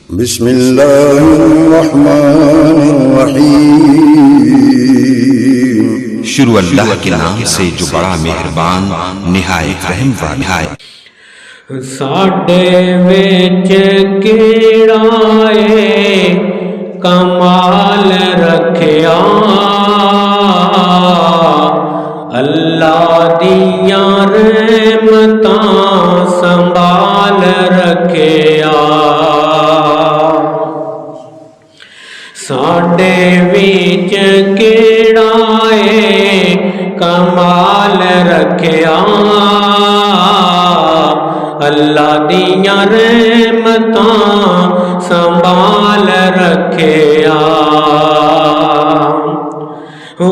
बिस्मिल्लाहिर्रहमानिर्रहीम। शुरू अल्लाह के नाम से जो बड़ा मेहरबान निहायत रहम वाला है। साडे विच केड़ाए कमाल रखिया, अल्लाह दियां रहमतां संभाल रखिया। साडे विच केड़ाए कमाल रखिया, अल्लाह दियां रहमतां संभाल रखिया।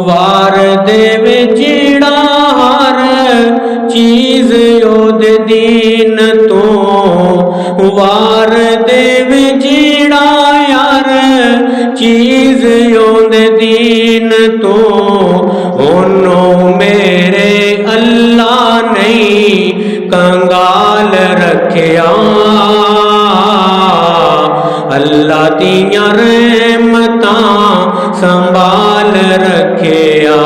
वार देवे जेड़ा हर चीज ओदे दीन तो, वार देवे जेड़ा यार चीज ओदे दीन तो, ओनो मेरे अल्लाह नहीं कंगाल रखिया। अल्लाह दियां रहमतां संभाल रखिया।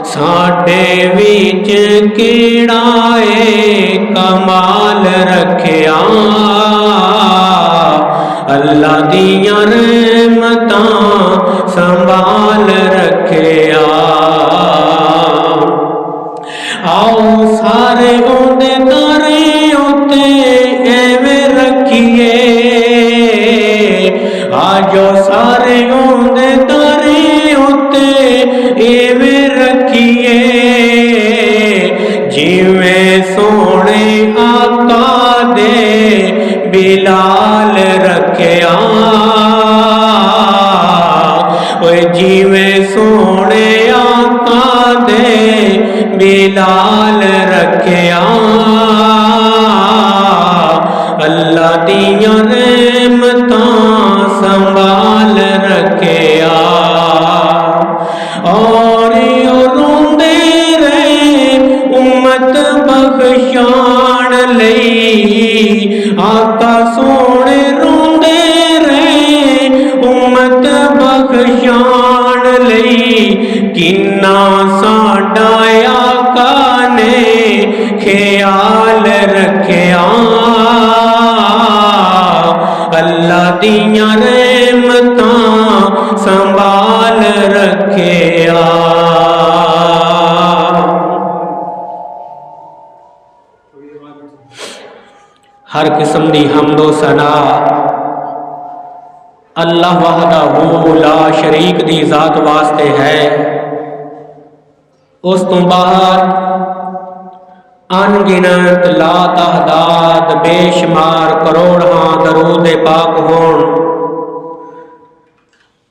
साडे विच केड़ाए कमाल रखिया, अल्लाह दियां रहमतां संभाल रखिया। आओ सारे ओंदे तारे उते एवें रखिए, आजो सारे ओंदे तारे उते एवें रखिए। जिवें सोने आका दे बिलाल रखिया, ओए जिवें सोने आका दे बिलाल रखिया। अल्लाह दियां रहमतां संभाल रखिया। और रोंदे रहे उम्मत बख्शान लई, आका सोने रोंदे रहे उम्मत बख्शान लई। किन्ना साडा आका ने ख्याल रखिया, अल्लाह दियां रहमतां संभाल रखिया। हर किस्म दी हम्दो सना अल्लाह वहदहू ला शरीक दी जात वास्ते है। उस तो बाहर अनगिनत ला तादाद बेशुमार करोड़ां दरूद पाक होण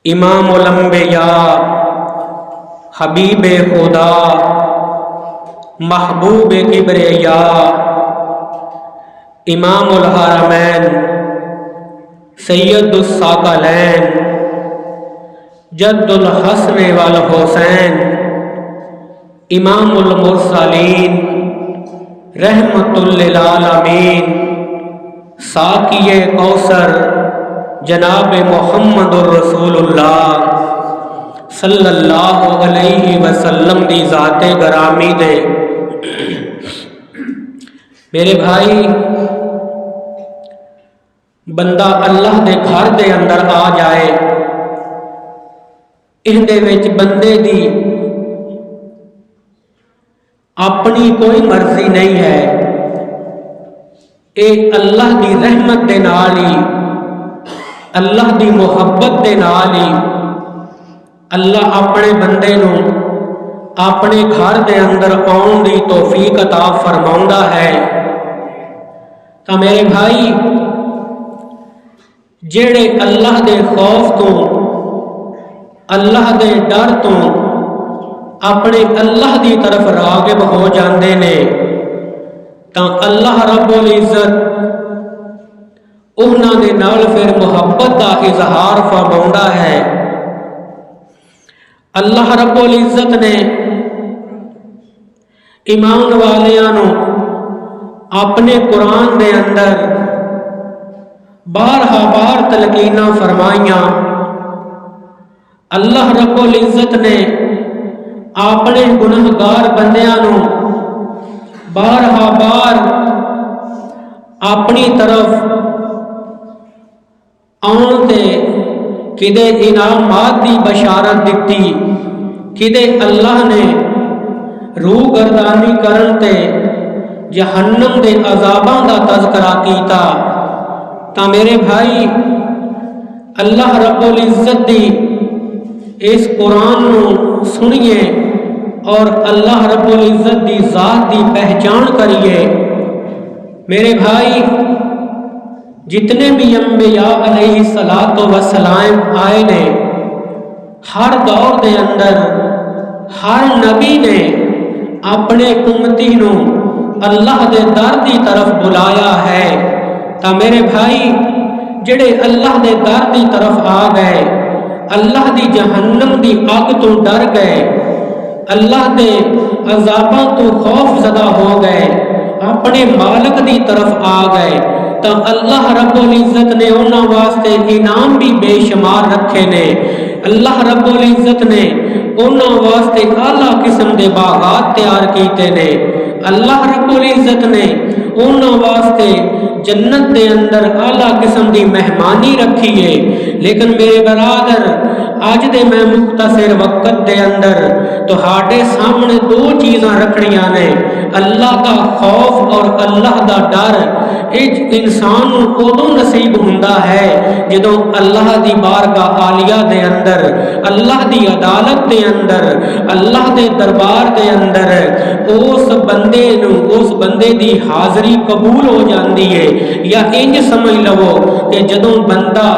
इमामुल अंबिया हबीब खुदा महबूब किबरिया इमामुल हरमैन सैयदुस साकलैन जद्दुल हसन वल हुसैन इमामुल मुरसलीन रहमतुल लिल आलमीन साकिए कौसर जनाब मुहम्मदुर रसूलुल्लाह सल्लल्लाहु अलैहि वसल्लम दी ज़ाते गरामी दे। मेरे भाई, बंदा अल्लाह दे घर दे अंदर आ जाए, इहदे विच बंदे दी अपनी कोई मर्जी नहीं है। ये अल्लाह दी रहमत दे नाल ही, अल्लाह दी मुहब्बत दे नाल ही अल्लाह अपने बंदे नूं अपने घर दे अंदर आउण दी तौफीक अता फरमाउंदा है। तो मेरे भाई, जेड़े अल्लाह दे खौफ तो अल्लाह दे डर तो अपने अल्लाह दी तरफ रागिब हो जाते ने, तो अल्लाह रब्बुल इज्जत उन्हां दे नाल फिर मुहब्बत का इजहार फरमाउंदा है। अल्लाह रब्बुल इज्जत ने ईमान वालियां नूं अपने कुरान दे अंदर बारहा बार तलकीना फरमाइया। अल्लाह रब्बुल इज्जत ने अपने गुनहगार बंदियां नूं बारहा बार अपनी तरफ आउण ते किदे इनामात की बशारत दिती, किदे अल्लाह ने रूह गर्दानी करन ते जहन्नम दे अजाबां दा तज़करा कीता। ता मेरे भाई अल्लाह रब्बुल इज्जत दी इस कुरान नूं सुनिए और अल्लाह रब्बुल इज्जत दी ज़ात दी पहचान करिए। मेरे भाई जितने भी अंबिया अलैहिस्सलातो वस्सलाम आए ने, हर दौर के अंदर हर नबी ने अपने उम्मती नूं अल्लाह दे दर की तरफ बुलाया है। तो मेरे भाई जेड़े अल्लाह दे दर की तरफ आ गए, अल्लाह दी जहन्नम दी अग तो डर गए, अल्लाह दे अजाबां तो खौफ ज़दा हो गए, अपने मालिक की तरफ आ गए, तो अल्लाह रब्बुल इज्जत ने उन्हां वास्ते इनाम भी बेशुमार रखे ने। अल्लाह रब्बुल इज्जत ने उन्हां वास्ते आला किस्म के बागात तैयार किए ने। अल्लाह रब्बुल इज्जत ने उन्हां वास्ते जन्नत के अंदर आला किस्म की मेहमानी रखी है। लेकिन मेरे बरादर अज दे मैं मुख्तसर वक्त के अंदर तुहाडे सामने दो चीज़ां रखनियां ने, अल्लाह का खौफ और अल्लाह का डर। इस इंसान को उदों नसीब हुंदा है जदों अल्लाह की बारगाह आलिया दे अंदर, अल्लाह की अदालत के अंदर, अल्लाह के दरबार के अंदर उस बंदे नूं, उस बंदे की हाज़री कबूल हो जाती है। या इंज समझ लवो कि जदों बंदा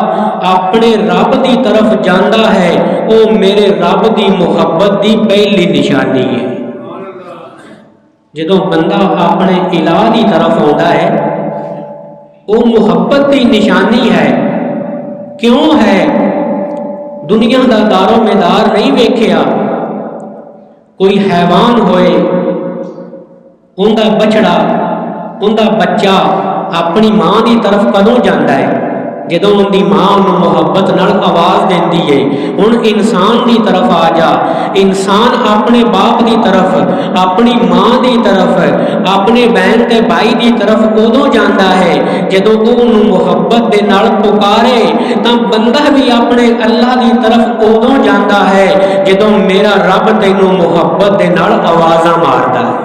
अपने रब की तरफ जाता है, वो मेरे रब की मुहब्बत की पहली निशानी है। जदों बंदा अपने इलाह की तरफ आता है, वो मुहब्बत की निशानी है। क्यों है? दुनिया का दारो मेदार नहीं वेख्या। कोई हैवान होए, उनका बछड़ा, उनका बच्चा अपनी मां की तरफ कदों जाता है? जदों उनकी मां उन्हें मुहब्बत नाल आवाज़ देती है। हुण इंसान की तरफ आ जा, इंसान अपने बाप की तरफ, अपनी मां की तरफ, अपने बहन के भाई की तरफ उदों जाता है जदों वो उन्हें मुहब्बत के नाल पुकारे। तो बंदा भी अपने अल्लाह की तरफ उदों जाता है जदों मेरा रब तैनूं मुहब्बत के नाल आवाज़ां मारदा है।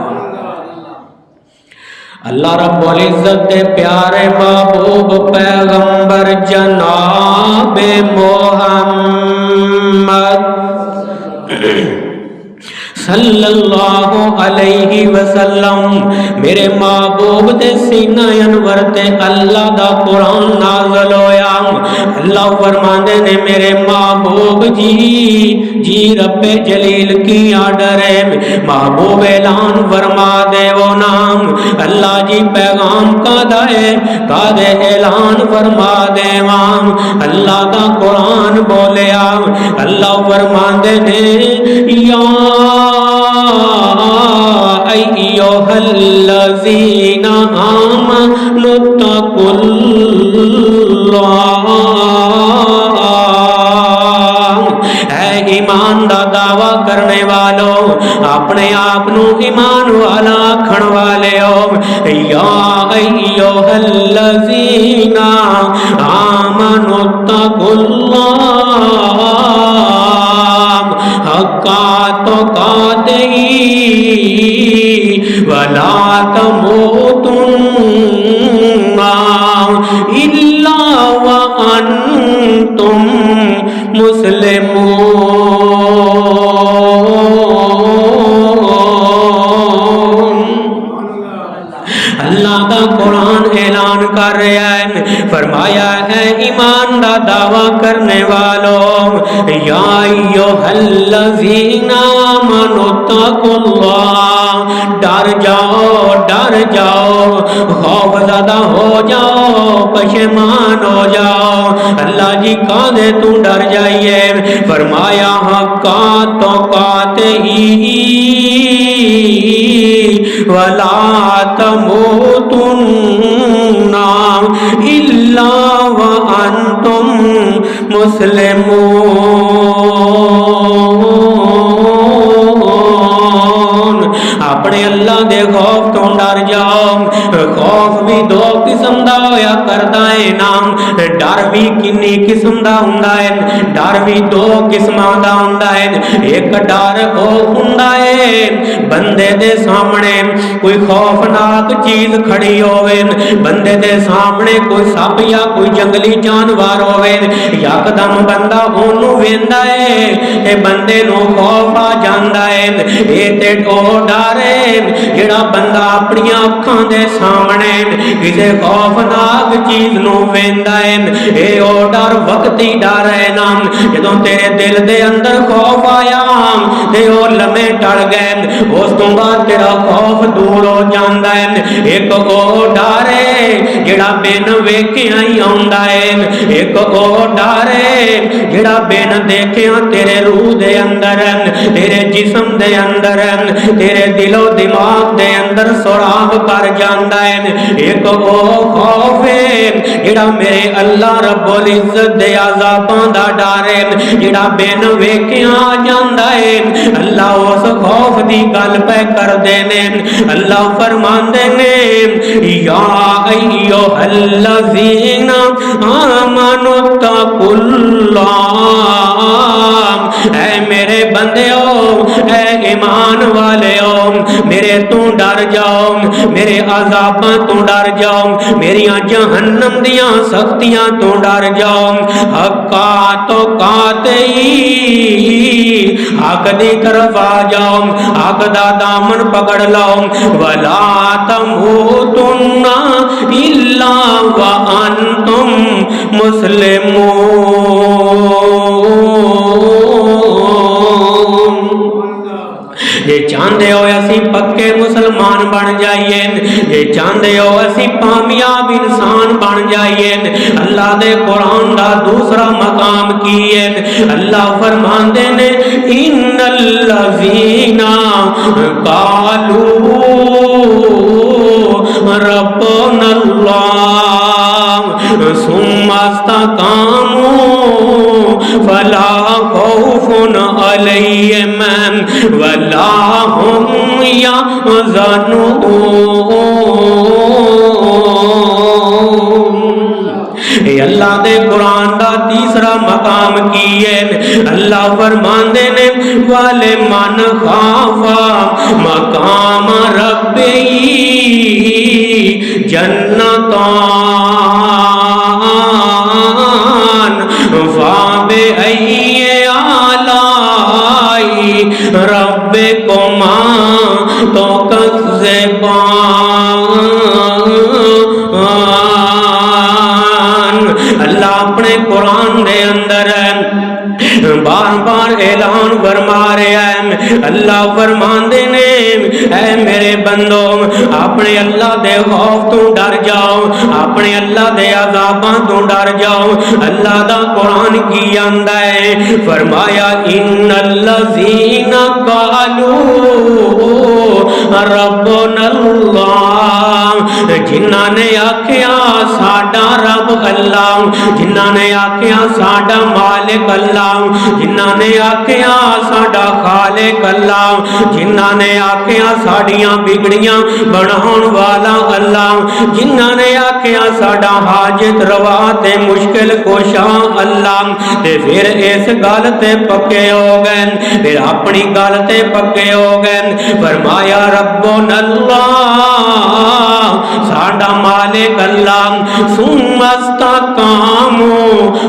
अल्लाह रब्बुल इज्जत के प्यारे महबूब पैगंबर जनाबे मोहम्मद सल्लल्लाहु अलैहि वसल्लम मेरे महबूब दे सीना अनवर ते अल्लाह दा कुरान नाज़िल होया। अल्लाह फरमांदे ने मेरे महबूब जी रब्बे जलील की आर्डर है। महबूब ऐलान फरमा दे वो नाम। अल्लाह जी पैगाम का दे ऐलान फरमा दे वाम। अल्लाह का कुरान बोलिया। अल्लाह फरमांदे ने या अय्युहल्लज़ीना आमनु तक़ुल्लाह। ऐ ईमान का दावा करने वालों, अपने आप नू ईमान वाला आखण वाले हो। या अय्युहल्लज़ीना आमनु तक़ुल्लाह हक्का तुक़ातिही वला तमूतुन्ना इल्ला व अंतुम मुस्लिमून। अल्लाह का कुरान ऐलान कर रहा है, फरमाया है ईमान का दावा करने वालों, या अय्युहल्लज़ीना आमनु तक़ुल्लाह, डर जाओ, खौफ ज़दा हो जाओ, पशेमान हो जाओ। अल्लाह जी कादे तू डर जाइए? फरमाया हक्का तुक़ातिही वला तमूतुन्ना इल्ला व मुस्लिमून। अपने अल्लाह दे खौफ तो डर जाओ। खौफ भी दो किस्म दा होया करदा है नाम। डर भी किन्नी किस्म दा हुंदा है, डर भी दो किस्मां दा हुंदा है। एक डर ओ हुंदा है बंदे दे सामने कोई खौफनाक चीज खड़ी होवे, बंदे दे सामने कोई सप या कोई जंगली जानवर होवे, यकदम बंदा ओनू वेंदा है ते बंदे नू खौफ आ जांदा है। ये ते ओ डर है जिहड़ा बंदा अपनी अखां दे सामने किसी खौफनाक चीज नू वेंदा है। ये ओ डर वक्ती डर है ना। जदों तेरे दिल दे अंदर खौफ आया ते ओ लम्हे टल गए, उस तो बाद तेरा खौफ दूर हो जाता है। एक ओ डर है जिहड़ा बिन वेखिया ही आउंदा है, एक ओ डर है जिहड़ा बिन देखिया तेरे रूह दे अंदर, तेरे जिस्म दे अंदर, तेरे दिलो दिमाग दे अंदर सुराग कर जाता है। एक ओ खौफ है जिहड़ा मेरे अल्लाह रब्बुल इज्जत दे अज़ाबां दा डर है, जिहड़ा बिन वेखिया आ जांदा है। अल्लाह उस खौफ दी गल पे करदे ने। अल्लाह फरमांदे ने या अय्युहल्लज़ीना आमनु तकुल्लाह। ऐ मेरे बंदेओ, ऐ ईमान वालेओ, मेरे तू डर जाओ, मेरे अज़ाबां तू डर जाओ, मेरियां जहन्नम दियां सख्तियां तू डर जाओ। हक्का तो काते हक दी तरफ आ जाओ, हक दा दामन पकड़ लाओ। वला तमूतुन्ना इल्ला व अंतुम मुस्लिमून। जे चाहते हो असी पक्के मुसलमान बन जाइए, जे चाहते हो असी कामयाब इंसान बन जाइए, अल्लाह दे कुरान दा दूसरा मकाम की है। अल्लाह फरमाते ने इन्नल्लज़ीना कालू रब्बुनल्लाह सुम्मा इस्तकामू फला खौफुन अलैहिम वला हुम यहज़नून। अल्लाह दे कुरान दा तीसरा मकाम की है। अल्लाह फरमांदे ने वाले मन खाफा मकाम रब्बी जन्नतान फाबे अय्ये आलाई रब्बे कुमा तो कज़्ज़बान। अल्लाह अपने कुरान दे अंदर बार बार ऐलान फरमा रहा है। अल्लाह फरमांदे ने ऐ मेरे बंदो अपने अल्लाह दे खौफ तो डर जाओ, अपने अल्लाह दे अज़ाबां तो डर जाओ। अल्लाह दा कुरान की आंदा है, फरमाया इन्नल्लज़ीना कालू रब्बुनल्लाह। जिन्हां ने आख्या साडा रब अल्लाह, जिन्हां ने आख्या साडा मालिक अल्लाह, जिन्हां ने आख्या साडा खालिक अल्लाह, जिन्हां ने आख्या साडियां बिगड़ियां बनाउण वाला अल्लाह, जिन्हां ने आख्या साडा हाजत रवा ते मुश्किल कोशा अल्लाह। ते फिर इस गल ते पक्के हो गए, फिर अपनी गल ते पक्के हो गए। फरमाया रब्बुनल्लाह साडा मालिक अल्लाह। सुमस्तकामू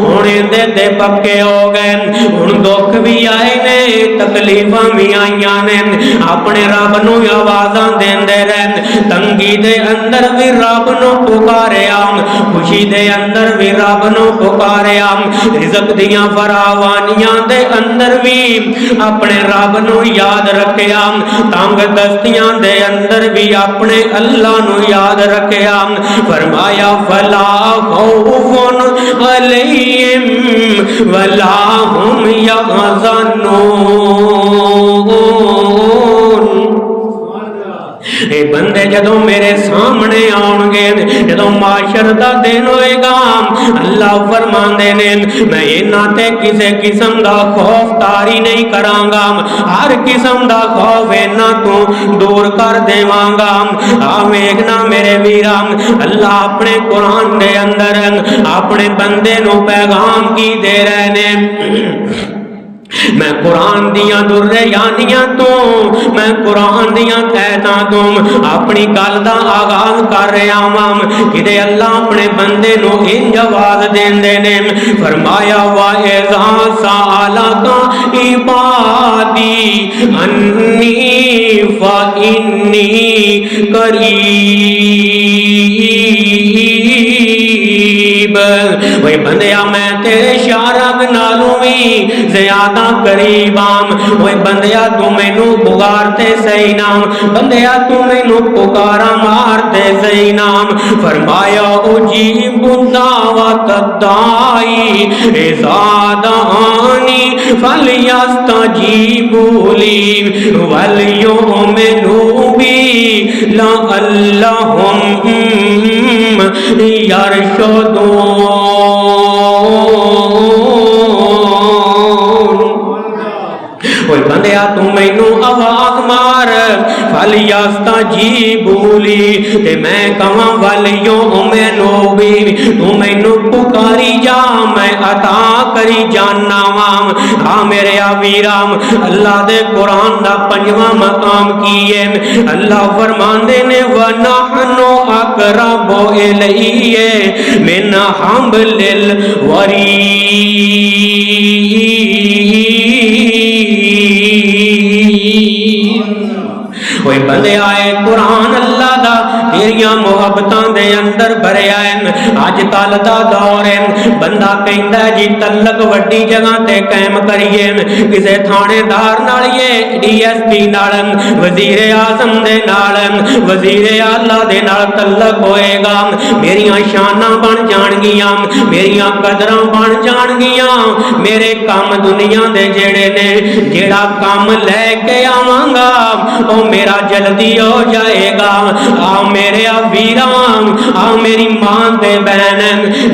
हुण इहदे ते पक्के हो गए। हुण दुख भी आए ने, तकलीफां भी आईयां ने, अपने रब नूं आवाज़ां देंदे रहे। तंगी दे अंदर भी रब नूं पुकारिया, खुशी दे अंदर भी रब नूं पुकारिया, रिज़्क दियां फरावानियां दे अंदर भी अपने रब नूं याद रखिया, तंग दस्तियां दे अंदर भी अपने अल्लाह नूं याद रखिया। फरमाया फला खौफुन अलैहिम वला हुम यहज़नून। ए बंदे जदों मेरे सामने आउणगे, जदों माशर दा दिन होएगा, अल्लाह फरमांदे ने मैं इन्हां ते किसे किस्म दा खौफ तारी नहीं करांगा, हर किस्म दा खौफ इन्हां तो दूर कर देवांगा। आ वेखना मेरे वीरा, अल्लाह अपने कुरान दे अंदर अपने बंदे नू पैगाम की दे रहे ने। मैं कुरान दियां दुर्रयानियां तो, मैं कुरान दियां खैतां तो अपनी गल दा आगाज कर रहा वां कि अल्लाह अपने बंदे नू इंज आवाज देंदे ने। फरमाया वाइज़ा सालका इबादी अन्नी फइन्नी करीब। वही बंदिया मैं तेरे शारग नालों भी ज्यादा करीब आम। वही बंदिया तू मैनू पुकारते सही नाम, बंदिया तू मैनू पुकारा मारते सही नाम। फरमाया उजीब दावत दाई इज़ा दानी फलयस्तजीबू ली वलयुमिनू बी लअल्लहुम ओए बंदिया तू मैनू आवाज मार फलयस्तजीबू ली ते मैं कहां वलयुमिनू बी, तू मैनू पुकारी जा मैं अता करी जाना वाम। आ मेरे वीराम अल्लाह दे कुरान दा पंजवां मकाम की है। अल्लाह फरमांदे ने वनहनु अक़रबु इलैहि मिन हब्लिल वरीद। ओए बंदे आए कुरान अल्लाह दा तेरियां मुहब्बतां दे अंदर भरिया है। अज कल दा दौर है, बंदा कहंदा जी तलक वड्डी जगह ते कायम करिए, किसे थानेदार नाल ये डीएसपी नाल वजीर आजम दे नाल वजीर आला दे नाल तलक होएगा। मेरियां शाना बन जाणगियां, मेरियां कदरां बन जाणगियां, मेरे काम दुनिया दे जेड़े ने जेड़ा काम लैके आवांगा ओ मेरा जल्दी हो जाएगा। आ मेरे वीरां, आ मेरी मां ते बहन,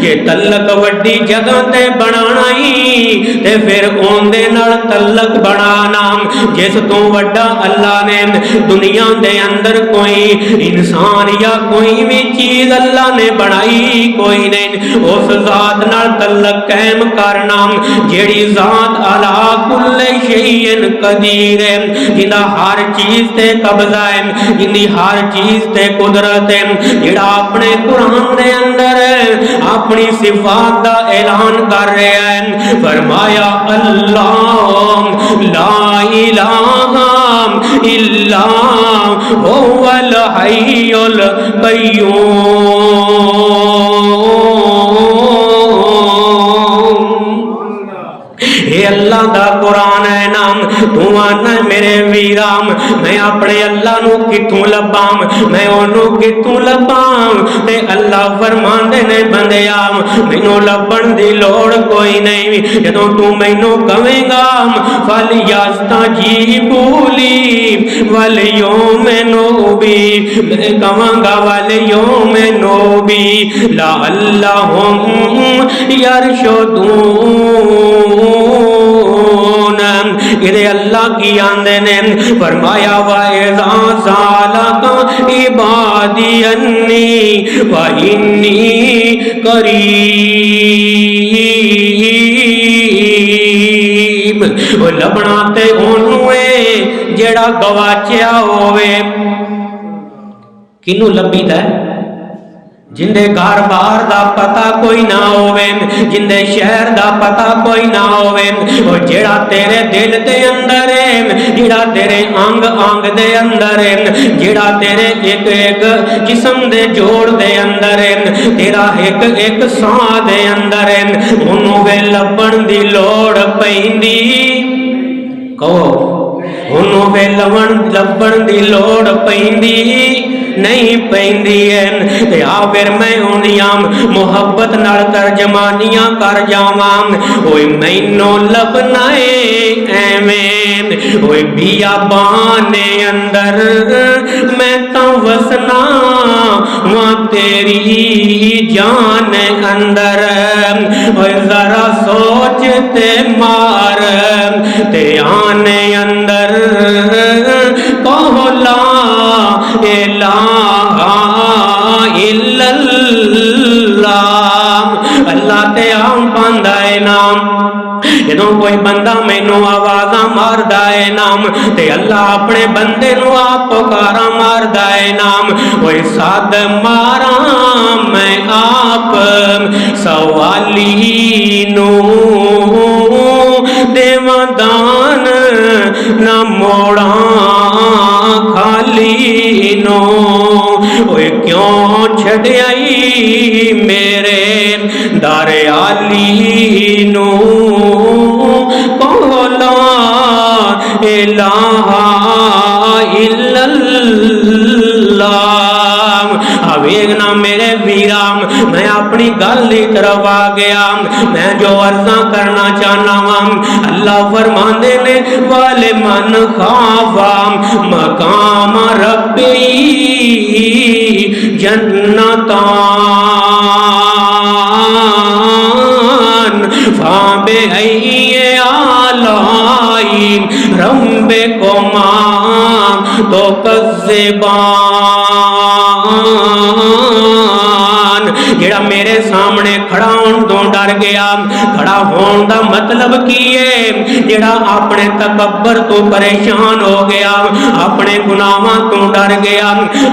जे तलक वड्डी जगह ते बनाना ही ते फिर ओंदे नाल तलक बनाना। जिस तो वड्डा अल्लाह ने दुनिया दे अंदर कोई इंसान या कोई भी चीज अल्लाह ने बनाई कोई नहीं, उस जात नाल तलक कायम करना जेड़ी जात अला कुल्ले शैइन कदीर है, जिंदा हर चीज ते कब्जा है, जिंदी हर चीज ते कुदरत है, जेड़ा अपने कुरान दे अंदर अपनी सिफात दा ऐलान कर रहा है। फरमाया अल्लाह ला इलाहा इल्ला हुवल हय्युल कय्यूम। हे अल्लाह दा कुरान है नाम, तू आना मेरे वीराम मैं अपने अल्लाह नू किथों लभां, मैं ओनू किथों लभां। ते अल्लाह फरमांदे ने बंदिया मैनू लभण दी लोड़ कोई नहीं, जदों तू मैनू कवेंगा फलयस्तजीबू ली वलयुमिनू बी, मैं कहांगा वलयुमिनू बी लअल्लहुम यरशुदून। इधे अल्लाह की आंदे ने फरमाया वाइज़ा सालका इबादी अन्नी फइन्नी करीब। वो लभना ते ओनू है जेड़ा गवाचिया होवे। किनू लभीदा है? जिंदे घर बाहर दा पता कोई ना होवे, जिंदे शहर दा पता कोई ना होवे, और जेड़ा तेरे दिल दे अंदर है, जेड़ा तेरे अंग अंग दे अंदर है, जेड़ा तेरे एक एक जिस्म दे जोड़ दे अंदर है, तेरा एक एक सांस दे अंदर है, ओनू वे लभण दी लोड़ पैंदी। कहो ओनू वे लभण दी लोड़ पैंदी नहीं पैंदी है ते आ फिर मैं उन्दियां मुहब्बत नाल तर्जमानियां कर जावां। ओए मैनू लभना है एवें ओए बियाबाने अंदर मैं तां वसना वहां तेरी जान अंदर। ओए जरा सोच ते मार ते आने अंदर कहो ला इलाहा इल्लल्लाह। अल्लाह ते आम पांदा है नाम जदों कोई बंदा मैनू आवाज़ा मारदा है नाम ते अल्लाह अपने बंदे नू आप पुकारा मारदा है नाम। ओए सद मारा मैं आप सवाली नू देवां दान ना मोड़ा खाली नो। ओए क्यों छड़ाई मेरे दर आली नू कोला इलाहा इल्लल्लाह। वेखना मेरे वीराम मैं अपनी गल की तरफ आ गया। मैं जो अर्जा करना चाहना वां अल्लाह फरमांदे ने वाले मन खावा मकाम रब्बी जन्नतान फाबे आलाई रंबे को मां तो कज़्ज़बान। जेड़ा मेरे सामने खड़ा होने तो डर गया, खड़ा होने का मतलब की है? जेड़ा अपने तकब्बर तो परेशान हो गया, अपने गुनाहों तो डर गया,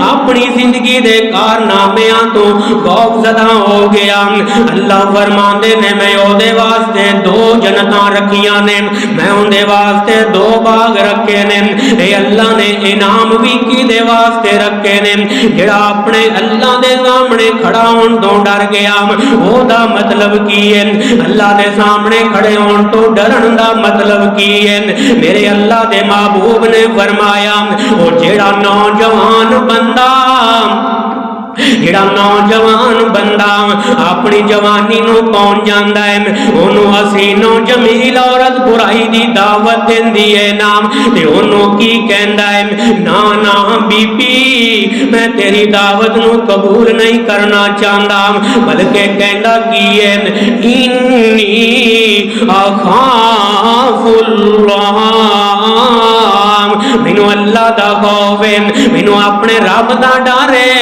अपनी जिंदगी के कारनामियां तो खौफज़दा हो गया। अल्लाह फरमांदे ने मैं ओदे वास्ते दो जन्नतां रखियां ने, मैं उनके वास्ते दो बाग रखे ने। ए अल्लाह ने इनाम भी किदे वास्ते रखे ने? जेड़ा अपने अल्लाह दे सामने खड़ा होने तो डर गया, ओदा मतलब की है? अल्लाह दे सामने खड़े होने तो डरन दा मतलब की है? मेरे अल्लाह दे महबूब ने फरमाया ओ जेड़ा नौजवान बंदा जेड़ा नौजवान बंदा अपनी जवानी नू पहुंच जाता है, ओनू हसीनो जमील औरत बुराई दी दावत देंदी है नाम ते ओनू की कहंदा है ना ना बीबी मैं तेरी दावत नू कबूल नहीं करना चाहता, बल्कि कहंदा की है इन्नी अखाफुल्लाह मैनू अल्लाह दा खौफ है, मैनू अपने रब दा डर है,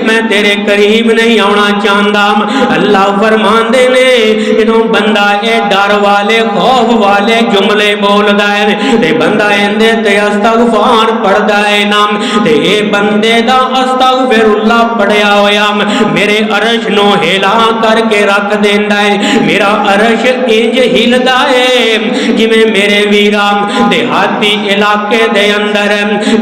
मैं तेरे करीब नहीं आना चाहता। अल्लाह फरमांदे ने जदों बंदा ये डर वाले खौफ वाले जुमले बोलदा है ते बंदा इंदे ते इस्तगफार पढ़दा है नाम ते ये बंदे दा अस्तगफिरुल्लाह पढ़िया होया मेरे अरश नो हिला करके रख देंदा है। मेरा अरश इंज हिलदा है जिवें मेरे वीरा देहाती इलाके दे अंदर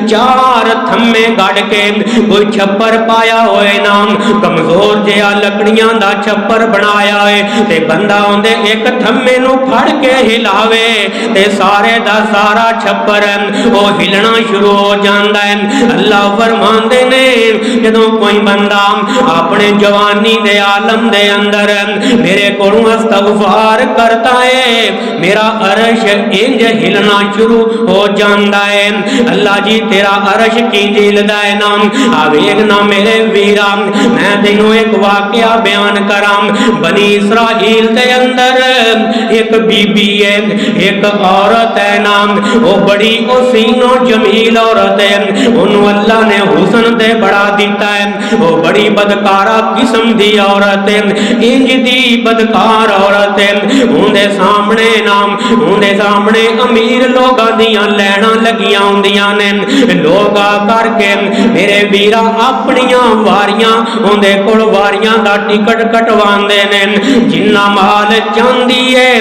चार थम्मे गड़ के कोई छप्पर पाया होए नाम कमजोर जिहा लकड़ियां दा छप्पर बनाया है ते बंदा उहदे एक थम्मे नू फड़ के हिलावे ते सारे दा सारा छप्पर ओ हिलना शुरू हो जांदा है। अल्लाह फरमांदे ने जदों कोई बंदा अपने जवानी दे आलम दे अंदर मेरे कोलों इस्तगफार करता है मेरा अरश इंज हिलना शुरू हो जांदा है। अल्लाह जी तेरा अरश किंज हिलदा है नाम आवेग ना मेरे वीरा मैं तेनों एक वाकया बयान करा। बनी इसराइल के अंदर एक बीबी है, एक औरत है नाम वो बड़ी हसीनो जमील औरत है, उन्होंने अल्लाह ने हुसन दे बड़ा दिता है, वो बड़ी बदकारा किस्म दी औरत है, इंज दी बदकार औरत है। उनके सामने नाम उनके सामने अमीर लोगों दियां लैना लगियां होंदियां ने, लोग आ करके मेरे वीरा अपनियां वारियां उनके कोल वारियां दा टिकट कटवांदे ने, जिन्ना माल चांदी है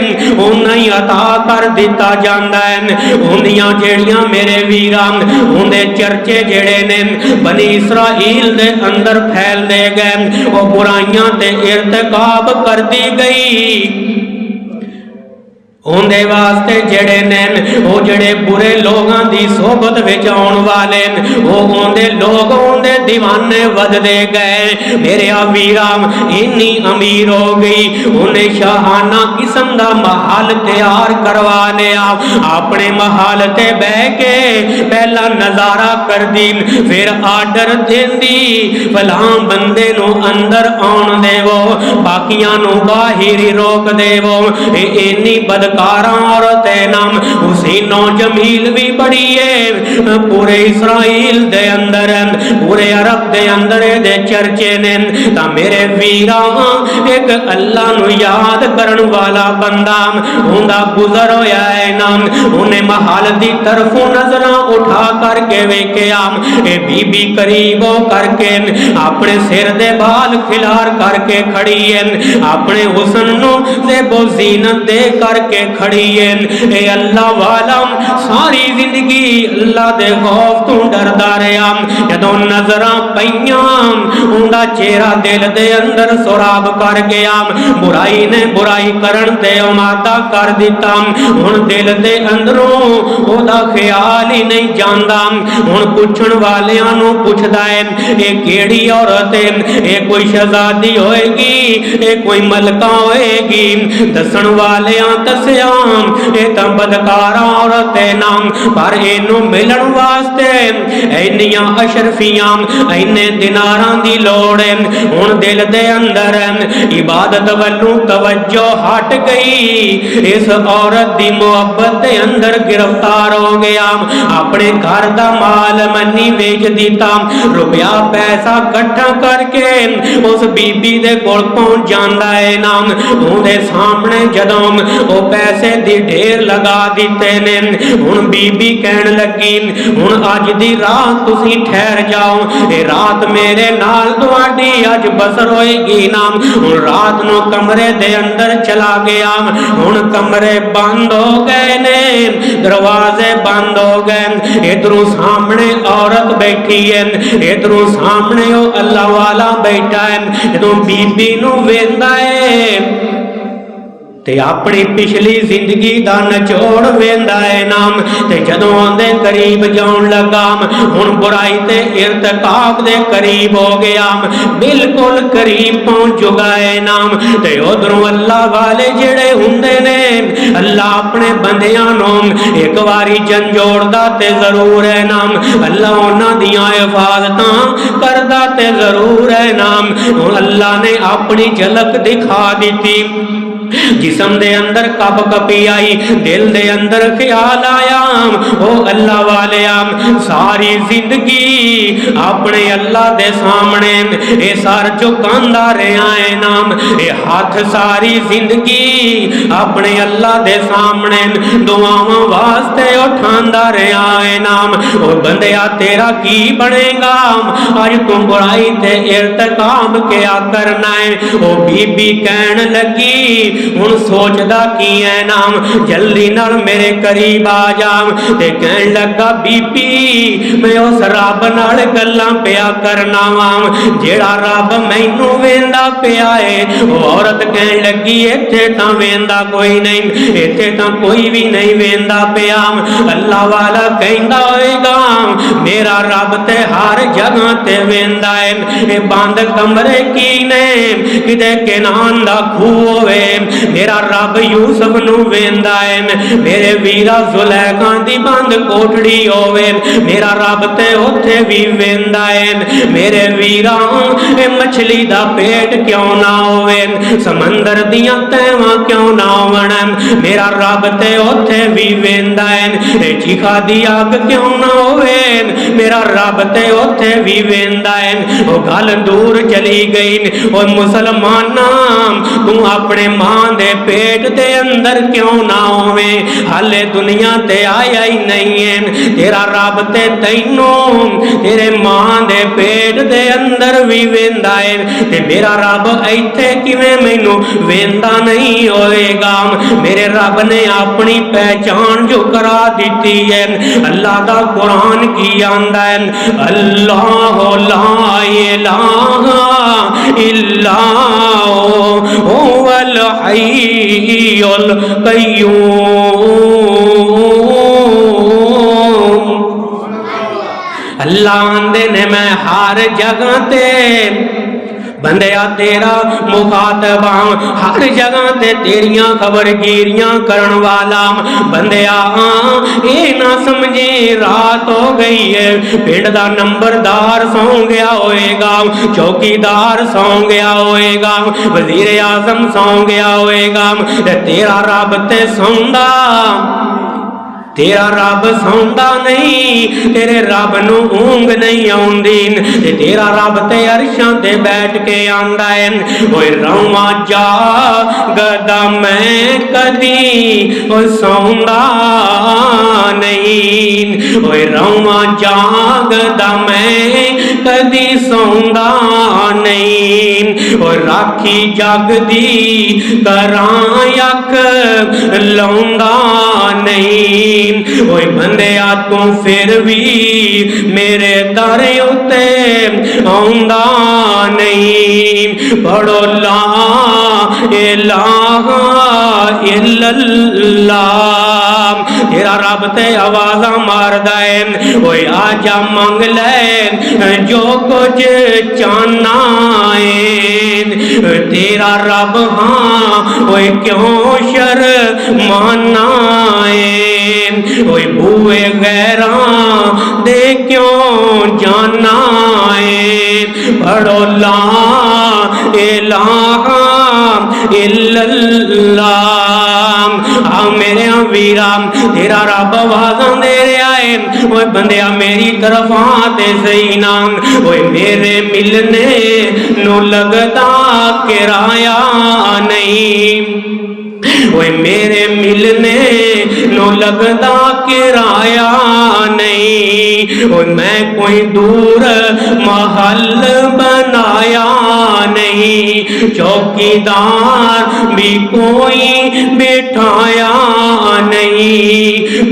उन्ना ही अता कर दिता जांदा है। उन्दियां जेड़ियां मेरे वीरा उनके चर्चे जेड़े ने बनी इसराइल दे अंदर फैलदे गए, वो बुराइयां ते इर्तिकाब करदी गई। उनदे वास्ते जड़े नैन वो जड़े बुरे लोगों की सोबत विच आउण वाले वो उनदे लोग उनदे दीवाने वधदे गए। मेरे वीरा इन्नी अमीर हो गई उन्हें शाहाना किस्म का महल तैयार करवा लिया। अपने महल ते बह के पहला नजारा कर दी फिर आर्डर देंदी फलां बंदे नू अंदर आउण देवो बाकियां नू बाहर ही रोक देवो। इन्नी बद औरत नाम हुसैनो जमील भी बड़ी है पूरे इसराइल दे अंदर पूरे अरब दे अंदर दे चर्चे ने। ता मेरे वीरा एक अल्लाह नु याद करन वाला बंदा उनका गुजर होया है नाम उन्हें महल दी तरफों नजरा उठा करके वेख्या ए बीबी करीब हो करके अपने सिर दे बाल खिलार करके खड़ी है अपने हुस्न नु ज़ेबो ज़ीनत दे करके खड़ी है। ए अल्लाह वाला सारी जिंदगी अल्लाह दे खौफ तू डरदा रहा जदों नजरां पईयां उनका चेहरा दिल दे अंदर सुराब कर गया बुराई ने बुराई करन ते मादा कर दिता हुण दिल दे अंदरों ओदा ख्याल ही नहीं जांदा। हुण पुछण वालियां नू पुछदा है ए केड़ी औरत है ए कोई शहजादी होएगी ए कोई मलका होएगी दसण वालियां दसिया ये तो बदकार औरत है नाम पर इनू मिलन वास्ते इन्नियां अशरफियां इन्ने दिनारां दी लोड़ है। हुण दिल दे अंदर इबादत वल्लों तवज्जो हट गई इस औरत दी मोहब्बत दे अंदर गिरफ्तार हो गया अपने घर दा माल मनी बेच दिता रुपया पैसा इकट्ठा करके उस बीबी दे कोल पहुंच जांदा है नाम उहदे सामने जदों वो पैसे दी ढेर लगा दिते ने। हुण बीबी कहन लगी हुण अज दी रात तुसी ठहर जाओ ए रात मेरे नाल तुहाडी अज बसर होएगी नाम। हुण रात नू कमरे दे अंदर चला गया हुण कमरे बंद हो गए ने दरवाजे बंद हो गए इधरों सामने औरत बैठी है इधरों सामने वो अल्लाह वाला बैठा है जदों बीबी नू वेंदा है ते अपनी पिछली जिंदगी दा नचोड़ वेंदा है नाम ते जदों आंदे करीब जाउण लगा हुण बुराई ते इर्तिकाब दे करीब हो गया बिल्कुल करीब पहुंच चुका है नाम। ते उधरों अल्लाह वाले जेड़े हुंदे ने अल्लाह अपने बंदियां नूं एक बारी झंझोड़दा ते जरूर है नाम अल्लाह उन्हां दियां हिफाजतां करदा ते जरूर है नाम। हुण अल्लाह ने अपनी झलक दिखा दी जिस्म दे अंदर कप कपी आई दिल दे अंदर ख्याल आया ओ अल्लाह वाले सारी जिंदगी अपने अल्लाह दे सामने ए सर झुकांदा रहा है नाम ए हाथ सारी जिंदगी अपने अल्लाह दे सामने दुआवां वास्ते उठांदा रहा है नाम। ओ बंदिया तेरा की बनेगा अज तू बुराई ते इर्तिकाब क्या करना है। ओ बीबी कहन लगी हुण सोचदा की है नाम जल्दी नाल मेरे करीब आ जा ते कहन लगा बीबी मैं उस रब नाल गल्लां पिया करना वा जेड़ा रब मैनू वेंदा पिया है। औरत कहन लगी इत्थे तां वेंदा कोई नहीं इत्थे तां कोई भी नहीं वेंदा पिया अल्लाह वाला कहंदा होएगा मेरा रब ते हर जगह ते वेंदा है। ए बंद कमरे की ने किते केनान दा खूह होवे मेरा रब यूसुफ नू वेंदा है मेरे वीरा जुलैखा दी बंद कोठड़ी होवे मेरा रब ते उत्थे भी वेंदा है मेरे वीरा ए मछली दा पेट क्यों ना होवे समंदर दियां तैवां क्यों ना होवन मेरा रब ते उत्थे भी वेंदा है ए चीखा दी अग क्यों ना होवे मेरा रब ते उत्थे भी वेंदा है। ओ गल दूर चली गई ओ मुसलमाना तू अपने मां दे पेट दे अंदर क्यों ना होवे हाले दुनिया ते आया ही नहीं है तेरा रब ते तैनू तेरे मां दे पेट दे अंदर भी वेंदा है ते मेरा रब इत्थे किवें मैनू वेंदा नहीं होएगा। मेरे रब ने अपनी पहचान जो करा दी है अल्लाह दा कुरान की आंदा है अल्लाह ला इलाहा इल्ला वल हय्युल कय्यूम। अल्लाह आंदे ने मैं हर जगह ते बंदिया तेरा मुखातब हर जगह ते तेरियां खबरगिरियां करन वाला बंदिया ये ना समझे रात हो गई है, पिंड दा नंबरदार सौ गया होएगा, चौकीदार सौ गया होएगा, वजीर आजम सौ गया होएगा, तेरा रब ते सौंदा, तेरा रब सौंदा नहीं, तेरे रब नू ऊंग नहीं आउंदी, तेरा रब ते अरशां ते बैठ के आंदा है। ओए रौवा जागदा मैं कदी ओए सौंदा नहीं, ओए रौवा जागदा मैं कदी सौंदा नहीं, ओए राखी जगदी करां अख लौंदा नहीं। ओए बंदिया तू फिर भी मेरे दर उत्ते आउंदा नहीं। पढ़ो ला इलाहा इल्लल्लाह, तेरा रब ते आवाज़ा मारदा है, ओए आजा मंग ले जो कुछ चाहना है, तेरा रब हाँ ओए क्यों शर्माना है, ओए बूए गैरां दे क्यों जाना है। पढ़ो ला इलाहा इल्लल्लाह। आ मेरे वीरा तेरा रब आवाज़ां दे रहा है, ओए बंदिया मेरी तरफ आते सही नाम, ओए मेरे मिलने नो लगता किराया नहीं, ओए मेरे मिलने नो लगदा किराया नहीं, ओए मैं कोई दूर महल बनाया नहीं, चौकीदार भी कोई बिठाया नहीं।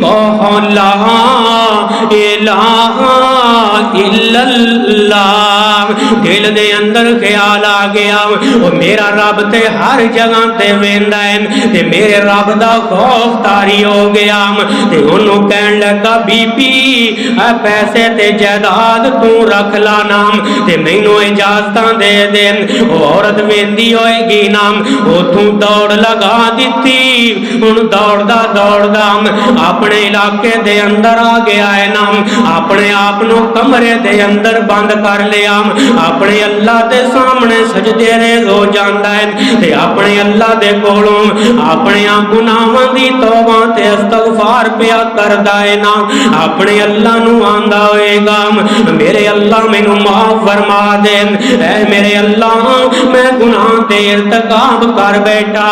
कहो ला इलाहा इल्लल्लाह, दिल दे अंदर ख्याल आ गया वो मेरा रब ते हर जगह ते वेंदा है, ते मेरे रब दा खौफ तारी हो गया, ते ओनू कहन लगा बीबी पैसे ते जायदाद तू रख ला नाम, ते मैनू इजाजतां दे दे। औरत वेंदी होएगी नाम, उथों दौड़ लगा दिती, हुण दौड़दा दौड़दा अपने इलाके दे अंदर आ गया है नाम, अपने आप नू कमरे दे अंदर बंद कर लिया, अपने अल्लाह दे सामने सजदे रेज़ हो जांदा है, ते अपने अल्लाह दे कोलों अपने गुनाहां दी तौबा ते इस्तगफार पिया करदा है ना, अपने अल्लाह नू आंदा होएगा मेरे अल्लाह मैनू माफ फरमा दे, ऐ मेरे अल्लाह मैं गुनाह ते इर्तिकाब कर बैठा,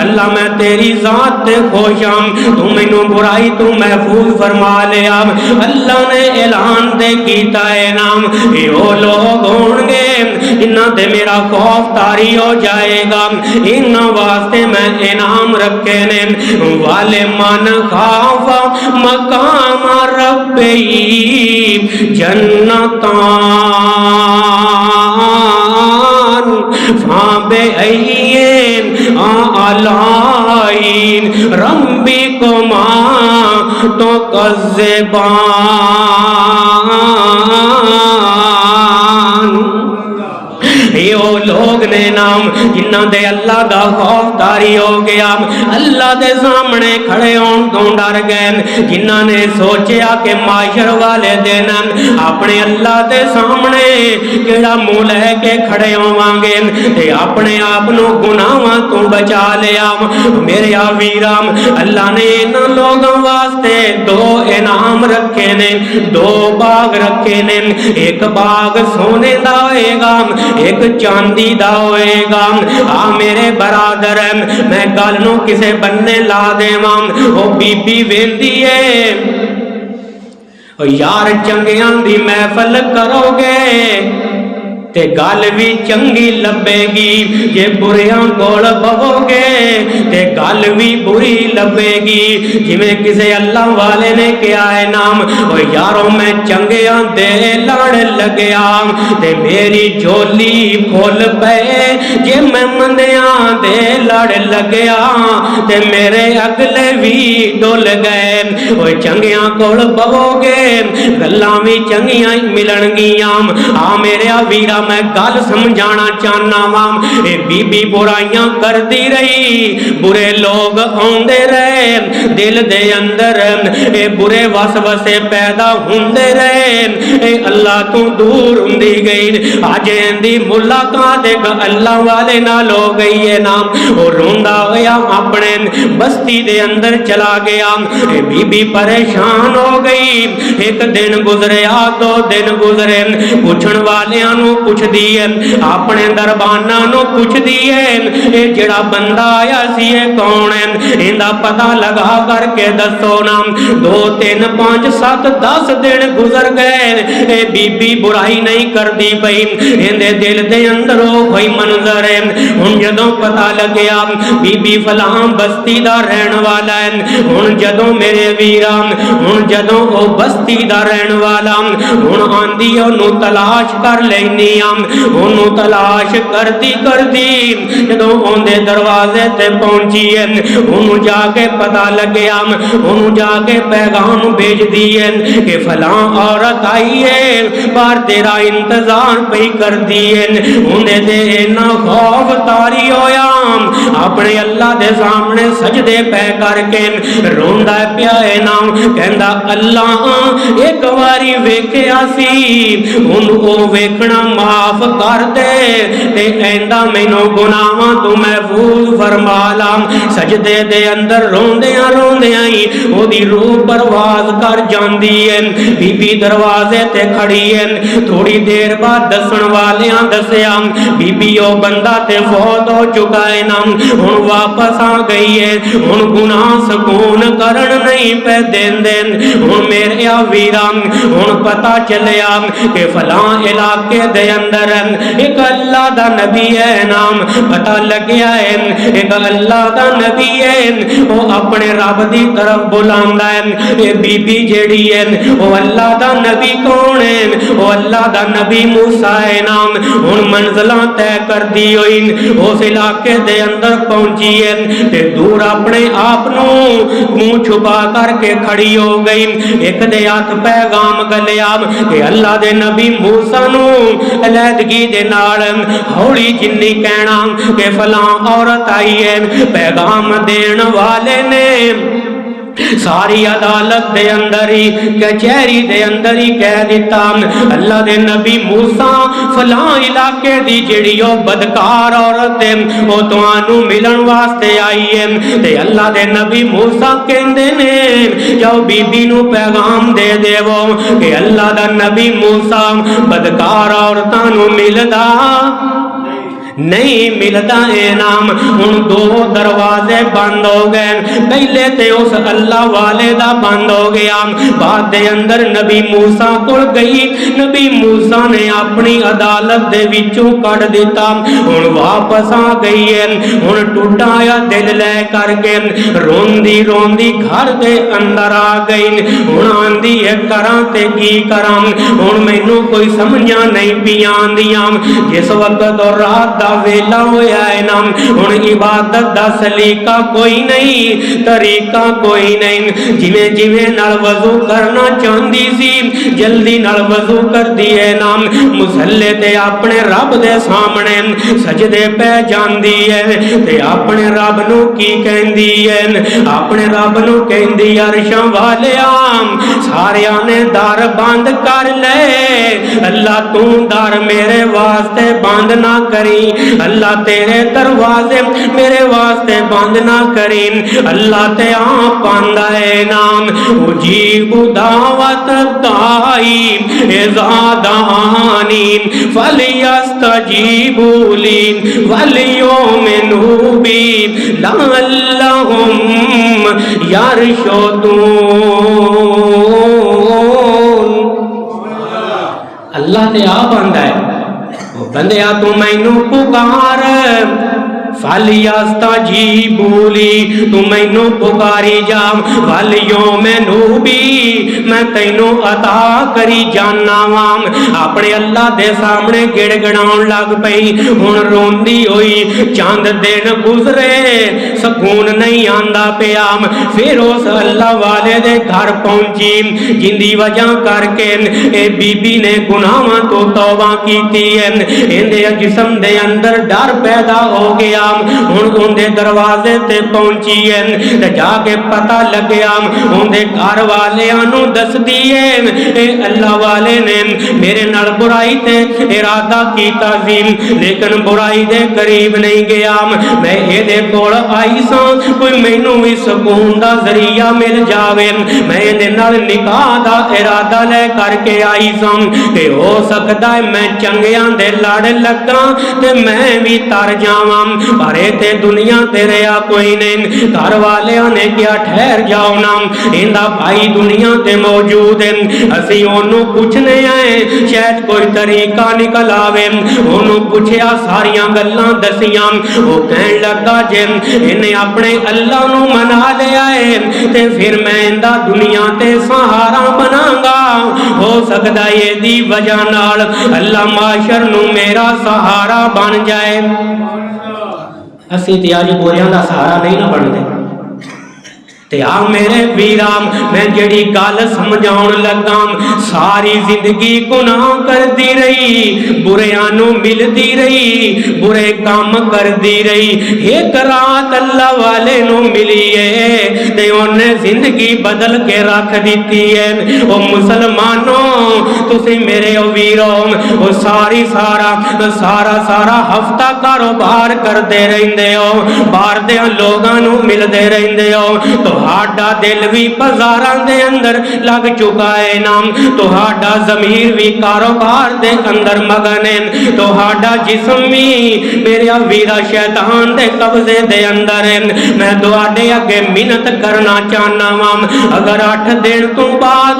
अल्लाह मैं तेरी जात ते खुश हूं, तू मैनू बुराई तू महफूज फरमा लिया। अल्लाह ने ऐलान ते कीता है नाम ये वो लोग होंगे इन्हां ते मेरा खौफ तारी हो जाएगा, इन्हां वास्ते मैं इनाम रखे ने, वाले मन खाफा मकाम रब्बी जन्नतान फाबे अय्यन आलाइन रब्बी कुमा तो कज़्ज़बान। ये वो लोग ने नाम जिन्हां दे अल्लाह दा खौफ तारी हो गया, अल्लाह दे सामने खड़े होण तो डर गए, जिन्हां ने सोचा कि माशर वाले दिन अपने अल्लाह दे सामने केड़ा मुंह लैके खड़े होवांगे ते अपने आप नू गुनाहां तो बचा लिया। मेरे वीरा अल्लाह ने इन्हां लोगों वास्ते दो इनाम रखे ने, दो बाग रखे ने, एक बाग सोने दा होएगा, एक चांदी दा होएगा। आ मेरे बरादर मैं गल नू किसे बन्ने ला देवां, ओ बीबी वेंदी है यार चंगियां दी महफल करोगे ते गल भी चंगी लभेगी, जे बुरियां कोल बहोगे ते गल भी बुरी लभेगी। जिवें किसी अल्लाह वाले ने कहा है नाम, ओ यारो मैं चंगिया दे लड़ लग्या ते मेरी झोली फुल पे, जे मैं मंदिया दे लड़ लग्या ते मेरे अगले भी डुल गए। ओ चंगिया कोल पवोगे गल्लां भी चंगिया ही मिलणगियां। आ मेरे वीरा मैं गल समझाना चाहना वा, ए बीबी बुराइयां करती रही, बुरे लोग आउंदे रहे दिल दे अंदर, ए बुरे वसवसे पैदा हुंदे रहे, ए अल्लाह तू दूर हुंदी गई। अज इंदी मुलाकात एक अल्लाह वाले नाल हो गई है नाम, और रोंदा होया अपने बस्ती दे अंदर चला गया। ए बीबी परेशान हो गई। एक दिन गुजरिया, 2 दिन गुजरे, पुछण वालियां नू पुछदी है, अपने दरबाना नू पुछदी है, ए जेड़ा बंदा आया सी ये कौन है, इंदा पता लगा करके दसो नाम। 2 3 5 7 10 दिन गुजर गए, ए बीबी बुराई नहीं करती पई, इंदे दिल दे अंदर कोई मंजर है। हुण जदों पता लग्या बीबी फलां बस्ती दा रहन वाला है, हुण जदों मेरे वीरा, हुण जदों ओ बस्ती दा रहन वाला, हुण आंदी ओनू तलाश कर लैनी आ। ओनू तलाश करती करती जदों ओंदे दरवाजे ते पहुंची है, ओनू जाके पता लग्या, ओनू जाके पैगाम भेज दिए कि फलां औरत आई है, पर तेरा इंतजार पई कर दिए। उन्हें दे इन्ना खौफ तारी होया, अपने अल्लाह दे सामने सजदे पै करके रोंदा पिया है नाम, कहंदा अल्लाह एक बारी वेखिया सी, हुण ओ वेखना माफ कर दे, ते ऐंदा मैनू गुनाहां तू महफूज फरमा ला। सजदे दे अंदर रोंदियां रोंदियां ही ओदी रूह परवाज कर जांदी है। बीबी दरवाजे ते खड़ी है। थोड़ी देर बाद दसन वालियां दसिया बीबी ओ बंदा ते फौत हो चुका है ना, हुण वापस आ गई है, हुण गुनाह सकून करन नहीं पे देंदे। हुण मेरे वीरा हुण पता चलिया कि फलां इलाके दे अंदर एक अल्लाह दा नबी है नाम, पता लग्या है एक अल्लाह दा नबी है, वो अपने रब दी तरफ बुलांदा है। ये बीबी जेड़ी है वो अल्लाह दा नबी कौन है, वो अल्लाह दा नबी मूसा है नाम। हुण मंजिलां तय कर दी होई उस इलाके दे अंदर पहुंची है, ते दूर अपने आप नू मुंह छुपा करके खड़ी हो गई। एक दे हाथ पैगाम गलिया कि अल्लाह दे नबी मूसा नू अलैदगी दे नाल हौली जिन्नी कहना कि फलां औरत आई है। पैगाम देण वाले ने सारी अदालत दे अंदर ही, कचहरी दे अंदर ही कह दिता अल्लाह दे नबी मूसा फलां इलाके दी जेड़ी ओ बदकार औरत है वो तुहानू मिलन वास्ते आई है। ते अल्लाह दे नबी मूसा कहंदे ने जाओ बीबी नू पैगाम दे देवो कि अल्लाह दा नबी मूसा बदकार औरतां नू मिलदा नहीं मिलता है नाम। हुण 2 दरवाजे बंद हो गए, पहले ते उस अल्लाह वाले दा बंद हो गया, बाद दे अंदर नबी मूसा कोल गई, नबी मूसा ने अपनी अदालत दे विचों कढ दिता। हुण वापस आ गई है, हुण टूटा या दिल लै करके रोंदी रोंदी घर दे अंदर आ गई। हुण आंदी है करां ते की करां, हुण मैनू कोई समझां नहीं पियां आंदियां। जिस वक्त और रात दा वेला होया है ना, हुण इबादत दा सलीका कोई नहीं, तरीका कोई नहीं। जिवें जिवें नाल वजू करना चाहती सी जल्दी नाल वजू कर दिए ना, मुसल्ले ते अपने रब दे सामने सजदे पै जांदी है, ते अपने रब नू की कहंदी है, अपने रब नू कहंदी अरशां वालिया सारियां ने दर बंद कर ले, अल्लाह तू दर मेरे वास्ते बंद ना करी, अल्लाह तेरे दरवाजे मेरे वास्ते बंद ना करी। अल्लाह ते आप आंदा है नाम उजीबु दावत दाई इज़ादानी फलियस्तजीबू ली वलियुमिनू बी लअल्लहुम यरशुदून। अल्लाह ते आप आंदा है बंदिया तू मैनू पुकार फालियास्ता जी बोली तू मैनू पुकारी जा वालियों मैनू भी मैं तैनू अता करी जाना वाम। अपने अल्लाह दे सामने गिड़गिड़ाउण लग पई। हुण रोंदी होई चंद दिन गुजरे सकून नहीं आंदा पिया। फिर उस अल्लाह वाले दे घर पहुंची जिंदी वजह करके ए बीबी ने गुनाहां तो तौबा कीती है। इहदे जिस्म दे अंदर डर पैदा हो गया। हुण उहदे दरवाजे ते पहुंची है ते जाके पता लग्या उहदे घर वालियां नूं दसदी है ए अल्लाह वाले ने मेरे नाल बुराई ते इरादा कीता सी लेकिन बुराई दे करीब नहीं गया। मैं इहदे कोल आई सां कोई मैनू भी सकून दा जरिया मिल जावे। मैं इहदे नाल निकाह दा इरादा ले करके आई सां कि हो सकदा है मैं चंगियां दे लड़ लगा ते मैं भी तर जावां। पर ते दुनिया ते रहा कोई नहीं। घर वालियां ने क्या ठहर जाओ ना इंदा भाई दुनिया ते मौजूद है। असी ओनू पूछने आए शायद कोई तरीका निकल आवे। ओनू पूछया सारियां गल्लां दसियां। वो कहन लगा जे इन्हें अपने अल्लाह नू मना लिया है ते फिर मैं इंदा दुनिया ते सहारा बनांगा। हो सकदा है दी वजह नाल अल्लाह माशर नू मेरा सहारा बन जाए। असी ते अज गोरियां दा सहारा नहीं ना बनते। ते आ मेरे वीराम मैं जेड़ी गल समझाउण लगा सारी जिंदगी गुनाह करदी रही बुरियां नू मिलदी रही बुरे काम करदी रही। एक रात अल्लाह वाले नू मिली है ते उन्हें जिंदगी बदल के रख दी है। ओ मुसलमानों तुसी मेरे ओ वीरो ओ सारा हफ्ता कारोबार करते रहंदे हो बाहर दे लोगां नू मिलदे रहंदे हो। तुहाडा दिल भी बाजारां दे अंदर लग चुका है नाम। तुहाडा ज़मीर भी कारोबार दे अंदर मगन है। तुहाडा जिस्म भी मेरा वीरा शैतान दे कब्जे दे अंदर है। मैं तुहाडे अगे मिन्नत करना चाहना वाम अगर 8 दिन तो बाद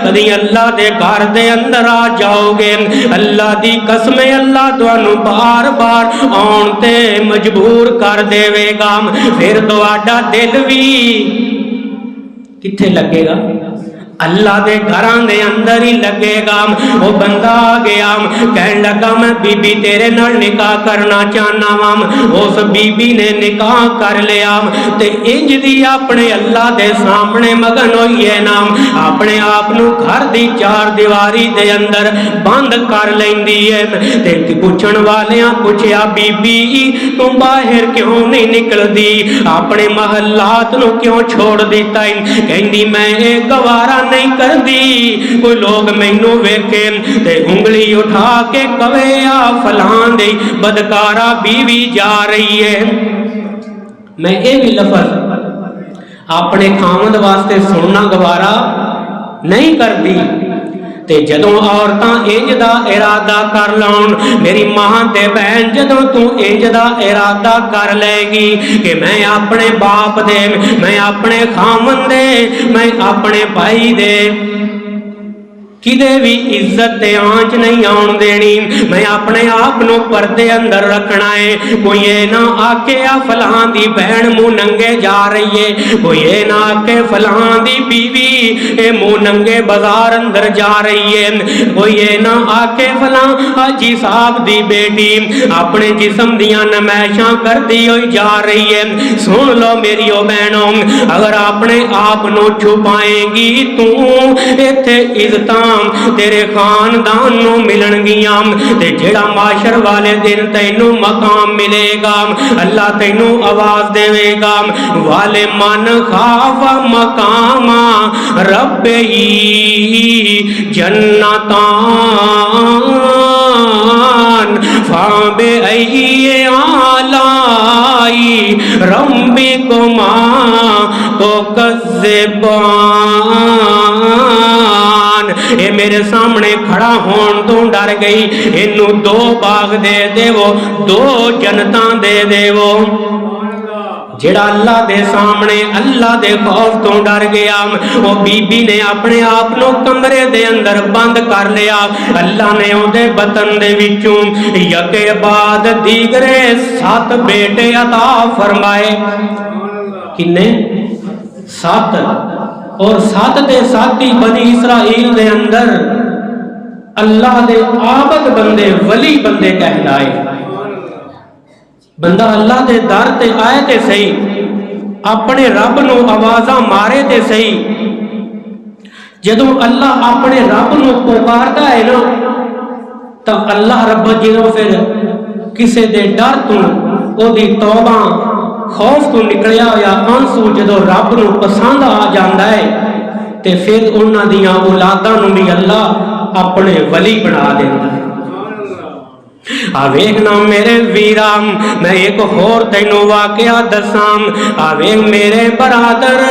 कदी अल्लाह दे घर दे अंदर आ जाओगे अल्लाह दी कसम अल्लाह तुहानू बार बार आउण ते मजबूर कर देवेगा। फिर तुहाडा दिल भी किथे लगेगा अल्लाह दे घरां दे अंदर ही लगेगा। वो बंदा आ गया कहने लगा मैं बीबी तेरे नाल निकाह करना चाहना वाम। उस बीबी ने निकाह कर लिया ते इंज दी अपने अल्लाह दे सामने मगन होई है नाम अपने आप नू घर दी चार दीवारी दे अंदर बंद कर लैंदी है। ते पुछण वालियां पुछया बीबी तू बाहर क्यों नहीं निकलदी अपने महलात नू क्यों छोड़ दिता है। कहंदी मैं ये गवारा नहीं करदी कोई लोग मैनू वेखे ते उंगली उठा के कवे आ फलां दी बदकारा बीवी जा रही है। मैं ये भी लफज अपने खामद वास्ते सुनना गवारा नहीं करती। ते जदों औरतां इंज दा इरादा कर लाउण मेरी मां ते बहन जदों तू इंज दा इरादा कर लेगी कि मैं अपने बाप दे मैं अपने खामन दे मैं अपने भाई दे किदे भी इज्जत ते आंच नहीं आउण देनी। मैं अपने आप नू पर्दे अंदर रखना है। कोई ये ना आके आ फलां दी बहन मुंह नंगे जा रही है कोई ये ना आके फलां दी बीवी ए मुंह नंगे बाजार अंदर जा रही है कोई ये ना आके फलां हाजी साहब दी बेटी अपने जिस्म दियां नमैशां करती हुई जा रही है। सुन लो मेरी ओ बहनों अगर अपने आप नू छुपाएगी तू इत्थे इज्जतां तेरे खानदान नू मिलणगियां ते जेड़ा माशर वाले दिन तैनू मकाम मिलेगा अल्लाह तैनू आवाज देवेगा वाले मन खाफा मकामा रब्बी जन्नतान फाबे अय्ये आलाई रब्बी कुमा तो ये मेरे सामने खड़ा होने तो डर गई इनू 2 बाग दे देवो 2 जनता दे देवो जेड़ा अल्लाह दे सामने अल्लाह दे खौफ तो डर गया, वो बीबी ने अपने आप को कमरे दे अंदर बंद कर लिया। अल्लाह ने उहदे बतन दे विचों यके बाद दीगरे 7 बेटे अता फरमाए। किन्ने? 7। और 7 दे 7 ही बनी इसराइल दे अंदर अल्लाह दे आबद बंदे वली बंदे कहलाए। बंदा अल्लाह दे दर ते आए ते सही, अपने रब नू आवाज़ां मारे ते सही। जदों अल्लाह अपने रब नू पुकारदा है ना, तो अल्लाह रब जिन्हों फिर किसी दे डर तो ओदी तौबा खौफ तो निकलिया होया आंसू जदों रब नू पसंद आ जाता है, तो फिर उन्हां दियां औलादां नू भी अल्लाह अपने वली बना देता है। आवेख ना मेरे वीराम, मैं एक होर तेनू वाकया दसाम। आवेख मेरे बरादर,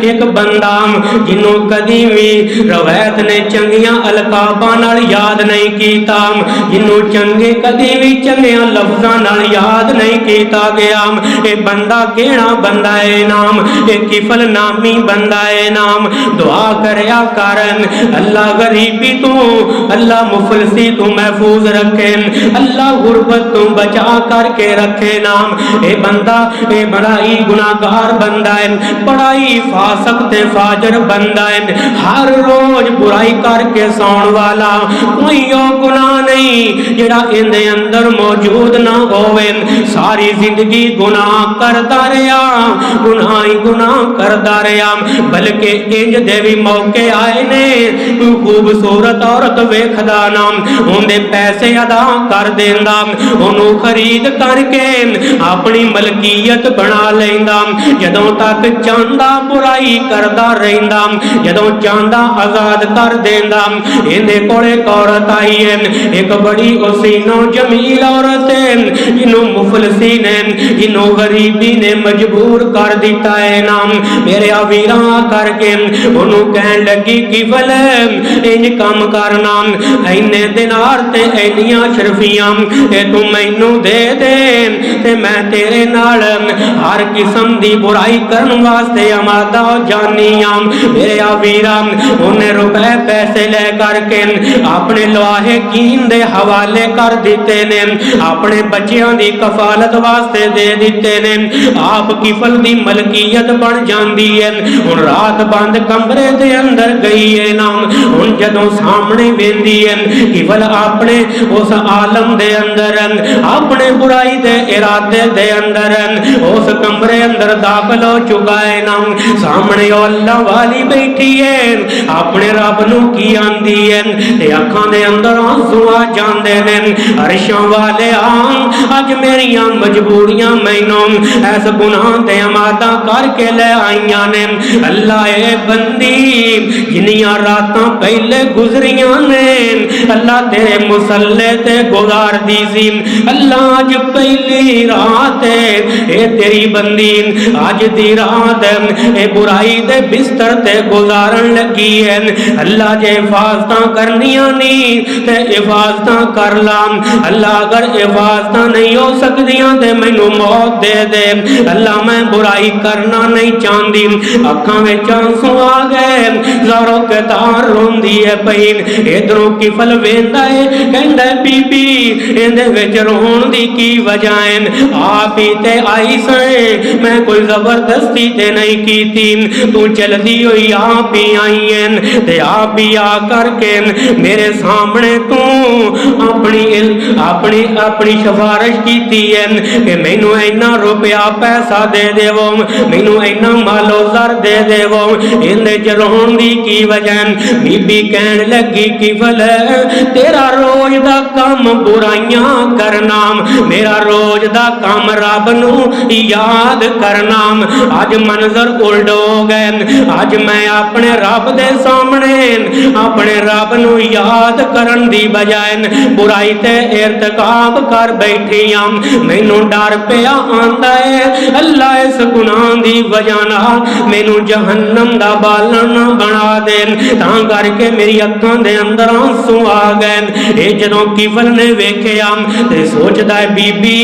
एक बंदाम जिन्हों कदी भी रवैत ने चंगियां अलकाबां नाल याद नहीं कीता, जिन्हों चंगे कदी भी चंगियां लफ्जां नाल याद नहीं कीता गया। ये बंदा केड़ा बंदा है नाम, ये किफल नामी बंदा है नाम। दुआ करया करन अल्लाह गरीबी तू, अल्लाह मुफलसी तू महफूज रखे, अल्लाह गुरबत तू बचा करके रखे नाम। ए बंदा ए बड़ा ही गुनाहगार बंदा है, बड़ा ही फासिक ते फाजिर बंदा है, हर रोज बुराई करके सौण वाला। कोई और गुनाह नहीं जेड़ा इहदे अंदर मौजूद ना होवे। सारी जिंदगी गुनाह करता रहा, गुनाह ही गुनाह करता रहा। बल्कि इंज दे भी मौके आए ने, कोई खूबसूरत औरत वेखदा ना, उहदे पैसे अदा कर देंदा, ओनू खरीद करके अपनी मलकीयत बना लेंदा। जदों तक चांदा बुराई करदा रहिंदा, जदों चांदा आजाद कर देंदा। इहदे कोले एक औरत आई है, एक बड़ी हसीनो जमील औरत है, जिन्हों मुफलसी ने, जिन्हों गरीबी ने मजबूर कर दिता है नाम। मेरे वीरा करके ओनू कहन लगी किफल इंज कम करना, इन्ने दिनार ते इन्नियां शर्फियां तू मैनू दे दे, ते मैं तेरे नाल हर किस्म दी बुराई करन वास्ते आमादा हो जानी आं। मेरे वीरा उन्हें रुपए पैसे ले करके अपने लोहे कीन दे हवाले कर दिते ने, अपने बच्चों की कफालत वास्ते दे दिते ने। आप किफल दी मलकीयत बन जाती है। हुण रात बंद कमरे दे अंदर गई है नाम, हुण जदों सामने वेंदी है किफल अपने उस आलम दे अंदर, अपने बुराई दे इरादे दे अंदर उस कमरे अंदर दाखिल हो चुका है नाम। सामने अल्लाह वाली बैठी है, अपने रब नू की आंदी है, ते अखां दे अंदर आंसू आ जांदे ने। अरशां वाले अज मेरियां मजबूरियां मैनू ऐस गुनाह ते आमादा करके ले आईयां ने। अल्लाह ए बंदी जिन्नियां रातां पहले गुजरियां ने, अल्लाह तेरे मुसल्ले ते गुजार दी सी। अल्लाह अज पहली रात है, ए तेरी बंदी अज दी रात ए बुराई दे बिस्तर ते गुजारन लगी है। अल्लाह जे हिफाजतां करनियां नहीं ते हिफाजतां कर ला। अल्लाह अगर हिफाजतां नहीं हो सकदियां ते मैनू मौत दे दे। अल्लाह मैं बुराई करना नहीं चाहती। अखां विच आंसू आ गए, ज़ारों के तार रोंदी है पई। इधरों किफल वेंदा है, कहंदा बीबी इहदे विच रोण दी की वजह है? आप ही ते आई से, मैं कोई जबरदस्ती ते नहीं की थी, तू चलदी हुई आप ही आई है, ते आप ही आ करके मेरे सामने तू अपनी अपनी अपनी सिफारिश की है कि मैनू इन्ना रुपया पैसा दे देवो, मैनू इन्ना मालो ज़र दे देवो। इहदे च रोण दी की वजह? बीबी कहन लगी किफल तेरा रोज दा काम बुराइयां करना, मेरा रोज दा काम रब नू याद करना। अज मंजर उल्ट हो गए, अज मैं अपने रब दे सामने अपने रब नू याद करन दी बजाय बुराई ते इर्तिकाब कर बैठी हां। मैनू डर पिया आंदा है अल्लाह इस गुनाह दी वजह नाल मैनू जहन्नम दा बालन ना बना दे। तां करके मेरी अखां दे अंदर आंसू आ गए। ये जदों किफल ने वेख्या ते सोचदा है बीबी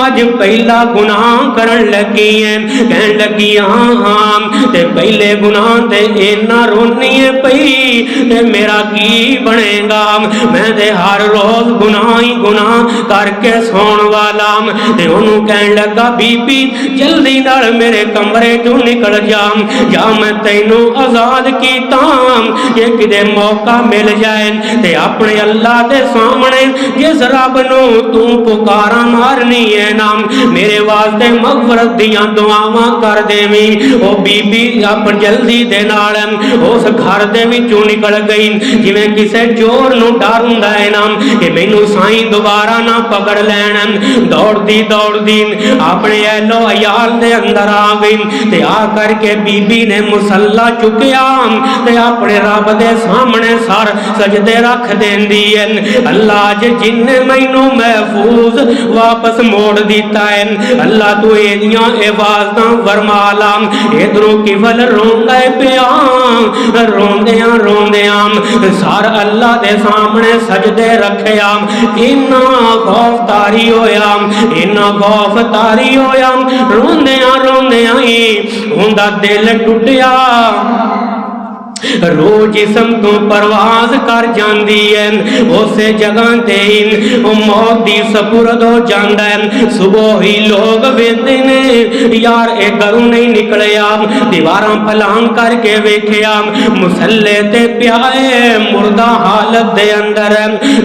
अज पहला गुनाह करन लगी है। कहन लगी हाँ ते पहले गुनाह ते इन्ना रोनी है पई ते मेरा की बनेगा। मैं ते हर रोज गुनाह ही गुनाह करके सौण वाला ते ओनू कहन लगा बीबी जल्दी नाल मेरे कमरे चों निकल जा मैं तैनू आजाद कीता जे किते मौका मिल जाए ते अपने अल्लाह दे सामने जिस रब नू तू पुकारा मारनी है ना मेरे वास्ते मगफरत दियां दुआवां कर देवी। ओ बीबी अपन जल्दी दे नाल उस घर दे विचों निकल गई जिवें किसे चोर नू डर हुंदा है ना कि मैनू साईं दोबारा ना पकड़ लैण। दौड़दी दौड़दी अपने एलो अयाल दे अंदर आ गई ते आ करके बीबी ने मुसल्ला चुकिया ते अपने रब दे सामने सर सजदे रख देंदी है। अल्लाह जे जिन्ने मैनू महफूज वापस मोड़ दिता है अल्लाह तू एदियां इबादतां फरमा ला। इधरों किवल रोंदा पिया रोंदियां रोंदियां सर अल्लाह दे सामने सजदे रखिया। इन्ना खौफ तारी होया इन्ना खौफ तारी होया रोंदियां रोंदियां ही उनदा दिल टुटिया। रूह जिस्म तो परवाज कर जाती है उस जगह ते मौत दी सपुरद हो जाता है। सुबह ही लोग वेंदे ने यार ये घरों नहीं निकलिया दीवारां फलांग करके वेख्या मुसल्ले ते प्याए मुर्दा हालत दे अंदर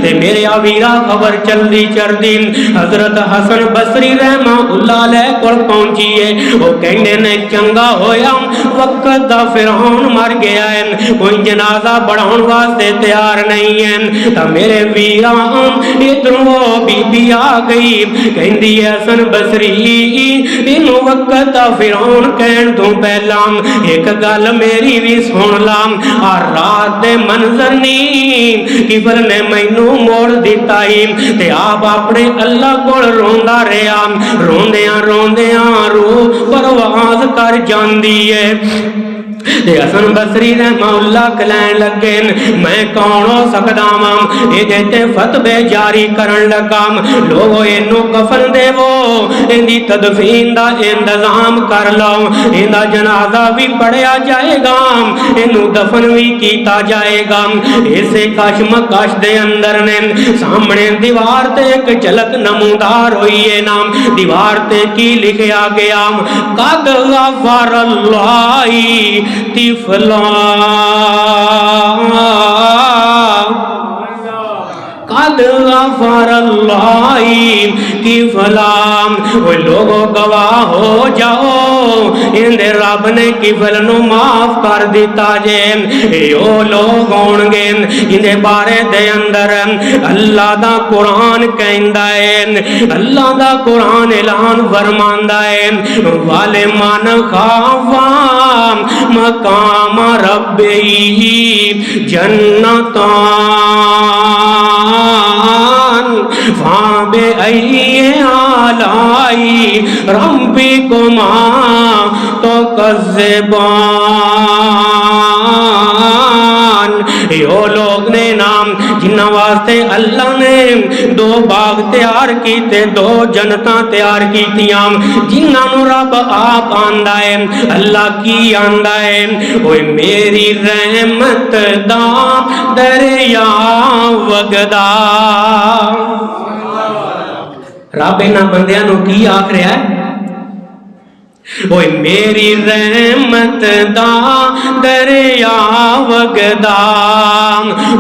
ते मेरे वीरा खबर चलदी चलदी हजरत हसन बसरी रहमतुल्लाह अलैह कोल पहुंची है। वो कहंदे ने चंगा होया वक्त दा फिरौन मर गया है कोई जनाजा बढ़ाने वास्ते तैयार नहीं है। तो मेरे वीरा इधरों बीबी आ गई कहती है हसन बसरी इन वक्त दा फिरौन कहन तो पहला एक गल मेरी भी सुन ला। रात दे मंजर नी किबल ने मैनू मोड़ दिता ते आप अपने अल्लाह कोल रोंदा रहा रोंदियां रोंदियां रूह परवाज कर जाती है। हसन बसरी रहमतुल्लाह कहन लगे मैं कौन हो सकदा वां इहदे ते फतवे जारी करन लगा लोगो इनू कफन देवो इहदी तदफीन दा इंतजाम कर लो इहदा जनाजा भी पढ़िया जाएगा इनू दफन भी कीता जाएगा। इसे कशमकश दे अंदर ने सामने दीवार ते एक झलक नमूदार हुई है नाम दीवार ते की लिखा गया कद गफरल्लाही तिफला कद गफरल्लाही तिफला। वो लोगों गवाह हो जाओ इंदे रब ने किफल नू माफ कर दिता जे। यो लोग होंगे इंदे बारे दे अंदर अल्लाह दा कुरान कहंदा है अल्लाह दा कुरान ऐलान फरमांदा है वाले मन खावा मकाम रब्बी जन्नतान फाबे अये आलाई रब्बी कुमा तो कज़्ज़बान। यो लोग ने नाम जिन्हां वास्ते अल्लाह ने दो बाग तैयार कीते दो जन्नतां तैयार कीतियां जिन्हां नू रब आप आंदा है अल्लाह की आंदा है ओए मेरी रहमत दा दरिया वगदा। रब इन्हां बंदियां नू की आख रहा है ओए मेरी रहमत दा दरिया वगदा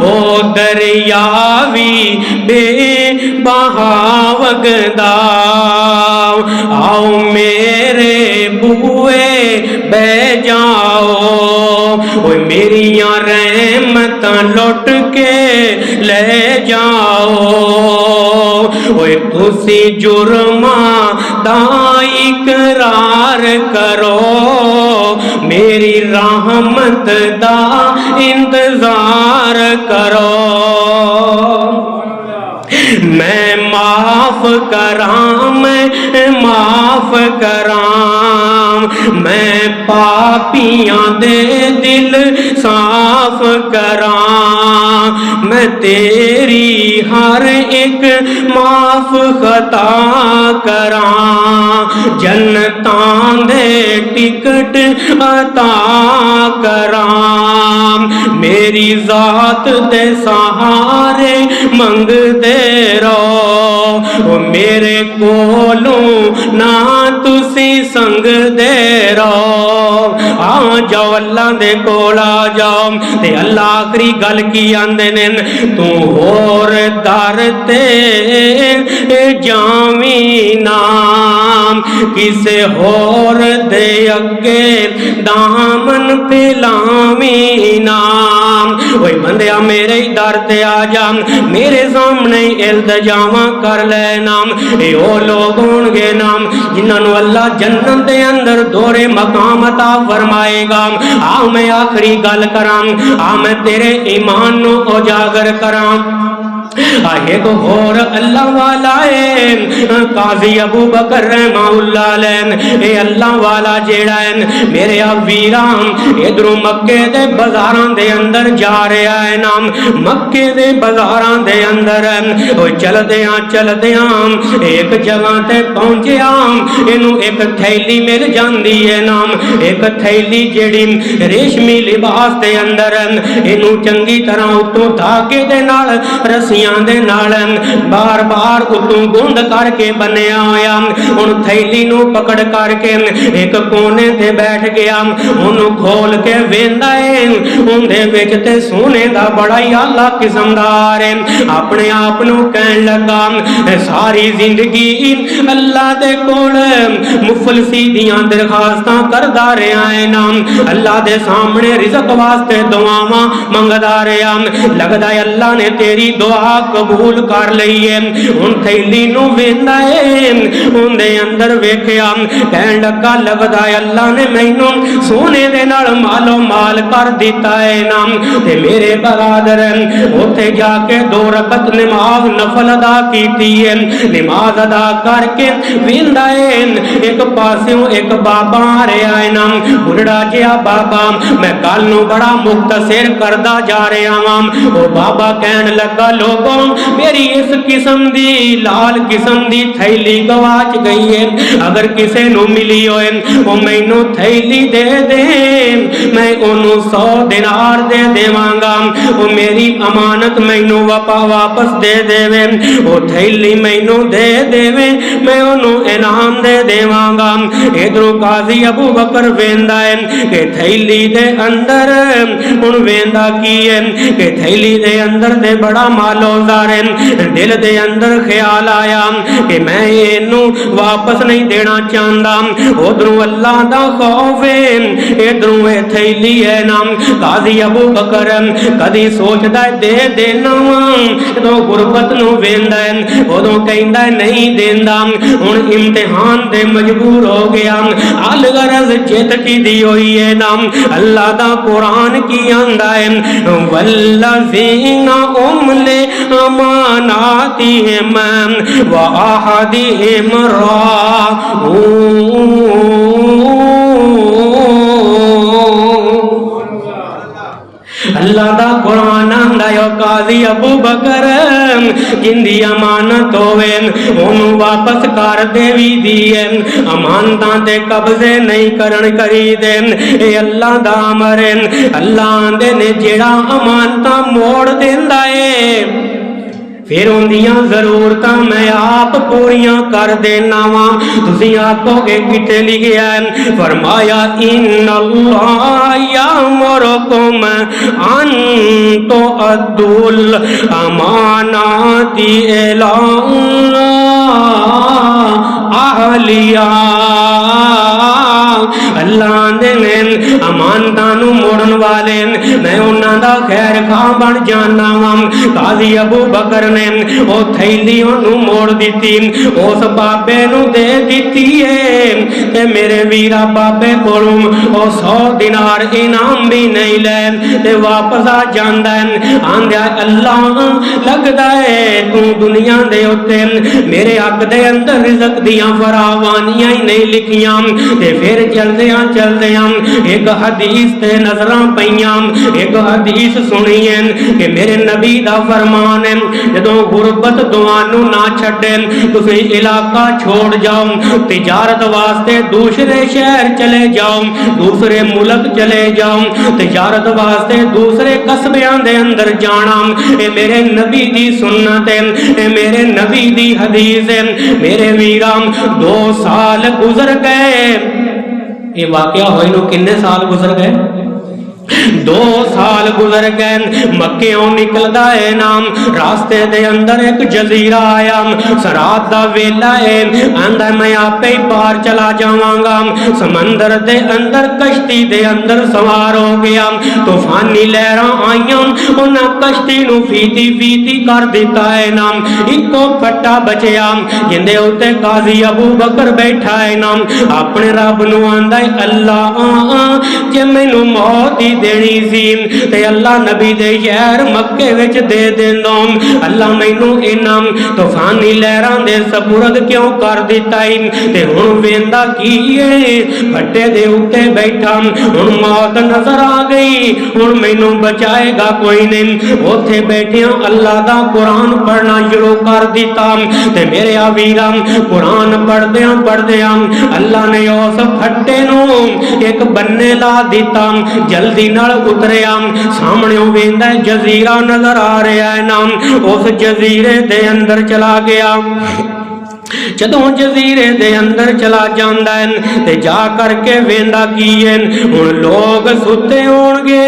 ओ दरिया भी बेबहा वगदा आओ मेरे बुए बह जाओ ओए मेरिया रहमत लुट के ले जाओ ओए तुसी जुर्मा दा इकरार करो मेरी रहमत दा इंतजार करो मैं माफ करां मैं माफ करां मैं पापियां दे दिल साफ करां, मैं तेरी हर एक माफ खता करां, जन्नतां दे टिकट अता करां, मेरी जात दे सहारे मंगदे रहो, मेरे कोलों ना तुसी संगदे रहो। आ जाओ अल्लाह दे कोल आ जाओ। ते अल्लाह आखरी गल की आंदे ने, तू होर दर ते जावी ना, किसे होर दे अगे दामन फैलावी ना। ओए बंदिया मेरे ही दर ते आ जा, मेरे सामने इल्तजामा कर लेना। ये ओ लोग होंगे नाम जिन्होंने अल्लाह जन्नत दे अंदर दोहरे मकाम अता फरमाएगा। आ मैं आखिरी गल करां, आ मैं तेरे ईमान नू उजागर करां। एक होर अल्लाह वाला है काजी अबू बकर रहमतुल्लाह अलैह। ए अल्लाह वाला जेड़ा है मेरे वीरां इधरों मक्के दे बाजारां दे अंदर जा रहा है नाम, मक्के दे बाजारां दे अंदर चलदियां एक जगह ते पहुंचिया, इनू एक थैली मिल जाती है नाम, एक थैली जेड़ी रेशमी लिबास दे अंदर इनू चंगी तरह उतों धागे दे नाल रस्सियां दे नाल बार बार उतों गुंद करके बनिया होया। उन थैली नू पकड़ करके एक कोने ते बैठ गया, उन्होंने खोल के वेंदा है, उनदे विच ते सोने दा बड़ा ही आला किस्म दा हार है। अपने आप नू कहन लगा सारी जिंदगी अल्लाह दे कोल मुफलसी दियां दरखास्तां करदा रहा है नाम, अल्लाह दे सामने रिज़क वास्ते दुआवां मंगदा रहा, लगदा है अल्लाह ने तेरी दुआ कबूल कर लई है। उन थैली नू वेंदा है, उनदे अंदर वेखिया कहन लगा लगदा है अल्लाह ने मैनू सोने दे नाल मालो माल कर दिता है नाम। ते मेरे बरादर उथे जाके 2 रकत नमाज नफल अदा कीती है, नमाज अदा करके वेंदा है, एक पास्यों एक बाबा आ रहा है नाम, बुढ़ा जिहा बाबा, मैं गल नू बड़ा मुख्तसर करदा जा रहा वां। ओ बाबा कहन लगा लोगों मेरी इस किस्म दी लाल किस्म दी थैली गवाच गई है, अगर किसे नू मिली होए वो मैनू थैली दे दे, मैं ओनू 100 दिनार दे देवांगा, वो मेरी अमानत मैनू वापस दे देवे, वो थैली मैनू दे देवे, मैं ओनू इनाम दे देवांगा। इधरों काजी अबू बकर वेंदा है कि थैली दे अंदर हुण वेंदा की है कि थैली दे अंदर दे बड़ा मालोजार है। दिल दे अंदर ख्याल आया कि मैं इनू वापस नहीं देना चाहता, उधरों अल्लाह दा खौफ है, इधरों ये थैली है नाम। काजी अबू बकर कदी सोचदा दे देना तो गुरबत नू वेंदा है, उदों कहंदा नहीं देंदा, हुण इम्तिहान दे मजबूर हो गया, अलगरज जित की दी हुई है नाम। अल्लाह दा कुरान की आंदा है वल्लज़ीना उमले अमानातिहिम व अहदिहिम अल्लाह दा कुरान आंदा है काजी अबू बकर जिंदी अमानत होवे ओनू वापस कर देवी दी है, अमानतां ते कब्जे नहीं करन करी दे, ए अल्लाह दा अमर है। अल्लाह आंदे ने जेड़ा अमानतां मोड़ देंदा है फिर उन्दियां जरूरतां मैं आप पूरियां कर देना वा। तुसी आखोगे किथे लिखिया है, फरमाया इन्नल्लाह यामुरुकुम अन तुअद्दुल अमानाति इला अहलिया। अल्लाह ने अमानतां नूं मोड़न वाले मैं उन्हां दा खैर खां बन जाना वां। काजी अबू बकर ने ओ थैली ओनू मोड़ दिती, उस बाबे नू दे दिती है ते मेरे वीरा बाबे कोलों ओ 100 दिनार इनाम भी नहीं ले ते वापस आ जांदा है। आंदा अल्लाह लगदा है तू दुनिया दे उत्ते मेरे हक दे अंदर रिज़्क दियां फरावानियां ही नहीं लिखियां। ते फिर चलदियां चलदियां एक हदीस ते नजरां पईयां, एक हदीस सुनी है कि मेरे नबी दा फरमान है जदों गुरबत दुआनू ना छड्डे तुसीं इलाका छोड़ जाओ, तिजारत वास्ते दूसरे शहर चले जाओ, दूसरे मुल्क चले जाओ, तिजारत वास्ते दूसरे कस्बियां दे अंदर जाना। ए मेरे नबी दी सुन्नत है, ए मेरे नबी दी हदीस है। मेरे वीरा 2 साल गुजर गए। ये वाकया होए नू किन्ने साल गुजर गए? 2 साल गुजर गए। मक्केओं निकलदा है नाम, रास्ते दे अंदर एक जजीरा आया, सरात दा वेला है, आंदा मैं आपे ही पार चला जावांगा। समंदर दे अंदर कश्ती दे अंदर सवार हो गया, तूफानी लहरां आईयां, उन्हां कश्ती नू फीती फीती कर दिता है नाम। इको फट्टा बचया जिंदे उत्ते काजी अबू बकर बैठा है नाम। अपने रब नू आंदा है अल्लाह जे मैनू मौत ही देनी सी ते अल्लाह नबी दे शहर मक्के विच दे देंदा, अल्लाह मैनू इनाम तूफानी लहरां दे सपुरद क्यों कर दिता है। ते हुण वेंदा की है फट्टे दे उत्ते बैठा, हुण मौत नजर आ गई, हुण मैनू बचाएगा कोई नहीं। उत्थे बैठिया अल्लाह दा कुरान पढ़ना शुरू कर दिता ते मेरे वीरा कुरान पढ़दियां पढ़दियां अल्लाह ने उस फट्टे नू एक बन्ने ला दिता, जल्दी नाल उतरिया, सामने वेंदा जजीरा नजर आ रहा है नाम। उस जजीरे दे अंदर चला गया। जदों जजीरे दे अंदर चला जांदा है ते जा करके वेंदा की है हुण लोग सुते होणगे,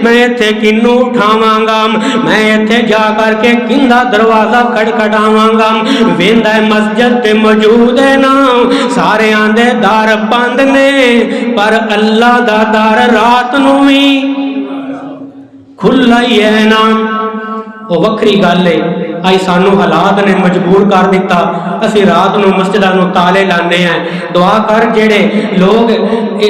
मैं इत्थे किन्नू उठावांगा, मैं इत्थे जा करके किंदा दरवाजा खड़खड़ावांगा। वेंदा है मस्जिद ते मौजूद है ना, सारे आंदे दर बंद ने, पर अल्लाह दा दर रात नू भी खुला ही है ना। वो वक्री गल है, आई सानू हालात ने मजबूर कर दिता, असी रात नू मस्जिदां नू ताले लाने हैं। दुआ कर जेड़े लोग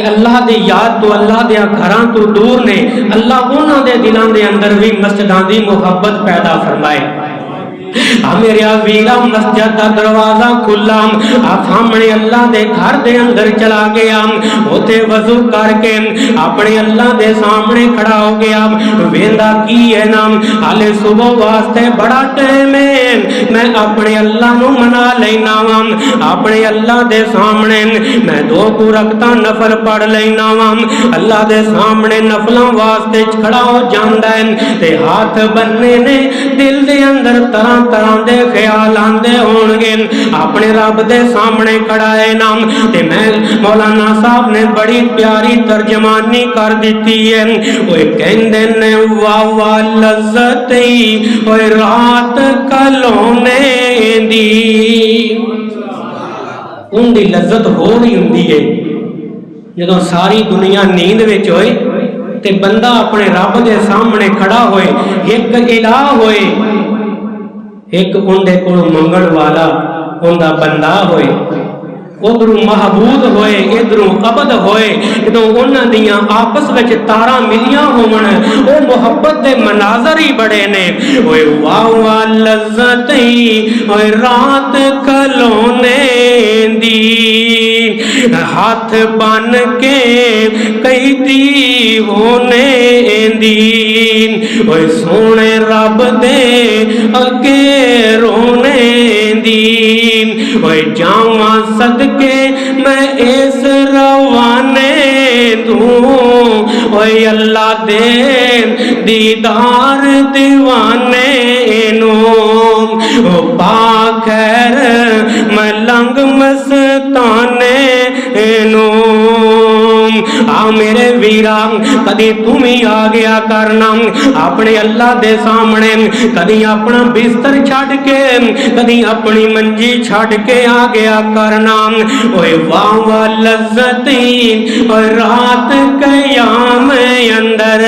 अल्लाह दी याद तो अल्लाह दे घरां तो दूर ने, अल्लाह उन्हां दे दिलां दे अंदर भी मस्जिदां दी मुहब्बत पैदा फरमाए। मेरे वीरा मस्जिद का दरवाजा खुला, आप सामने अल्लाह दे घर दे अंदर चला गया, उते वजू करके अपने अल्लाह दे सामने खड़ा हो गया। वेंदा की है नाम हाले सुबह वास्ते बड़ा टाइम है, मैं अपने अल्लाह नू मना लेना वा, अपने अल्लाह दे सामने मैं 2 रकअतां नफल पढ़ लेना वा। अल्लाह दे सामने नफलों वास्ते खड़ा हो जांदा है ते हाथ बन्ने ने, दिल दे अंदर तरह तरह दे ख्याल आंदे होणगे। अपने रब दे सामने खड़ा है नाम ते मैं मौलाना साहब ने बड़ी प्यारी तर्जमानी कर दी है। ओए कहंदे ने वाह वाह लज़्ज़त ओए रात कलोने दी, उनकी लज़्ज़त हो रही हुंदी है जदों सारी दुनिया नींद विच होए ते बंदा अपने रब दे सामने खड़ा होए, एक इलाह होए, एक उनके को मंगण वाला उनका बंदा होए, उधरों महबूद होए, इधरों अबद होए, जो उन्होंने आपस में तारा मिलिया होवन, वो मुहब्बत के मनाजर ही बड़े ने। ओए वाह वाह लज़्ज़त ओए रात खलोने दी, हाथ बन के कई दी होने दी, ओए सोने रब दे अगे रोने दी, ओए जावा सदके मैं इस रवाने दूं, ओए अल्लाह दे दीदार दीवाने नू, ओ पाखैर मलंग मस्ताने नू, आ मेरे वीरा कदी तू भी आ गया करना अपने अल्लाह दे सामने, कदी अपना बिस्तर छड़ के कदी अपनी मंजी छड़ के आ गया करना। ओए वाह वाह लज्जती और रात कयाम अंदर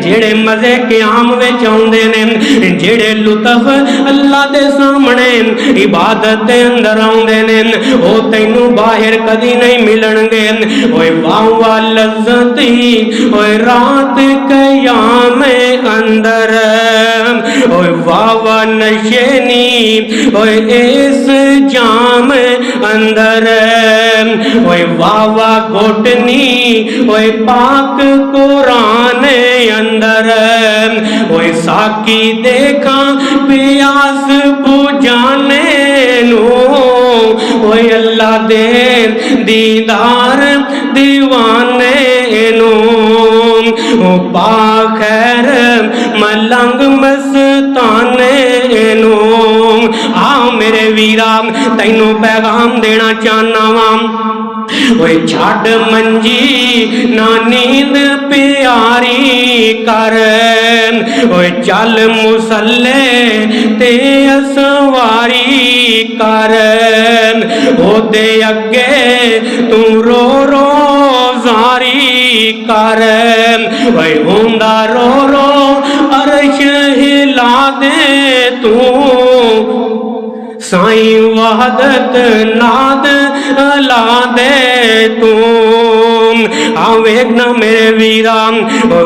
जेड़े मजे क्याम विच आउंदे ने, जेड़े लुत्फ अल्लाह दे सामने इबादत दे अंदर आउंदे ने, ओ तैनू बाहर कदी नहीं मिलणगे। ओए वाह वाह लज्जती ओए रात कयाम अंदर, ओए वाह वाह नशेनी ओए इस जाम अंदर, ओए वाह वाह घोटनी ओए पाक कुरान अंदर, ओए साकी देखा प्यास बुझाने नू, ओए अल्लाह दे दीदार दीवाने नू, पा खैर मलंग मस्ताने नू। आ मेरे वीरा तैनू पैगाम देना चाहना वा, ओए छड़ मंजी ना नींद प्यारी कर, ओए चल मुसल्ले ते असवारी कर, ओदे अगे तू रो रो जारी कर, ओए हुंदा रो रो अर्श हिला दे तू, साईं वहदत नाद ला दे तू। आ वेखना मेरे वीरा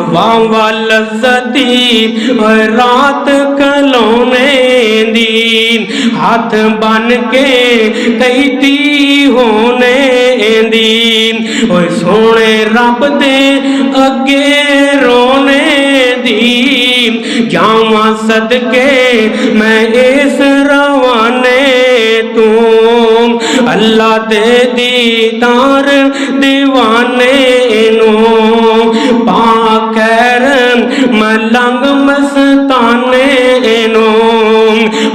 वाह वाह लज्जती रात कलोने दी, हाथ बन के कहती होने दी, ओए सोने रब दे अगे रोने दी, जावा सदके मैं इस रवाने तू, अल्लाह दे दीदार दीवाने नू, पाखैर मलंग मस्ताने नू।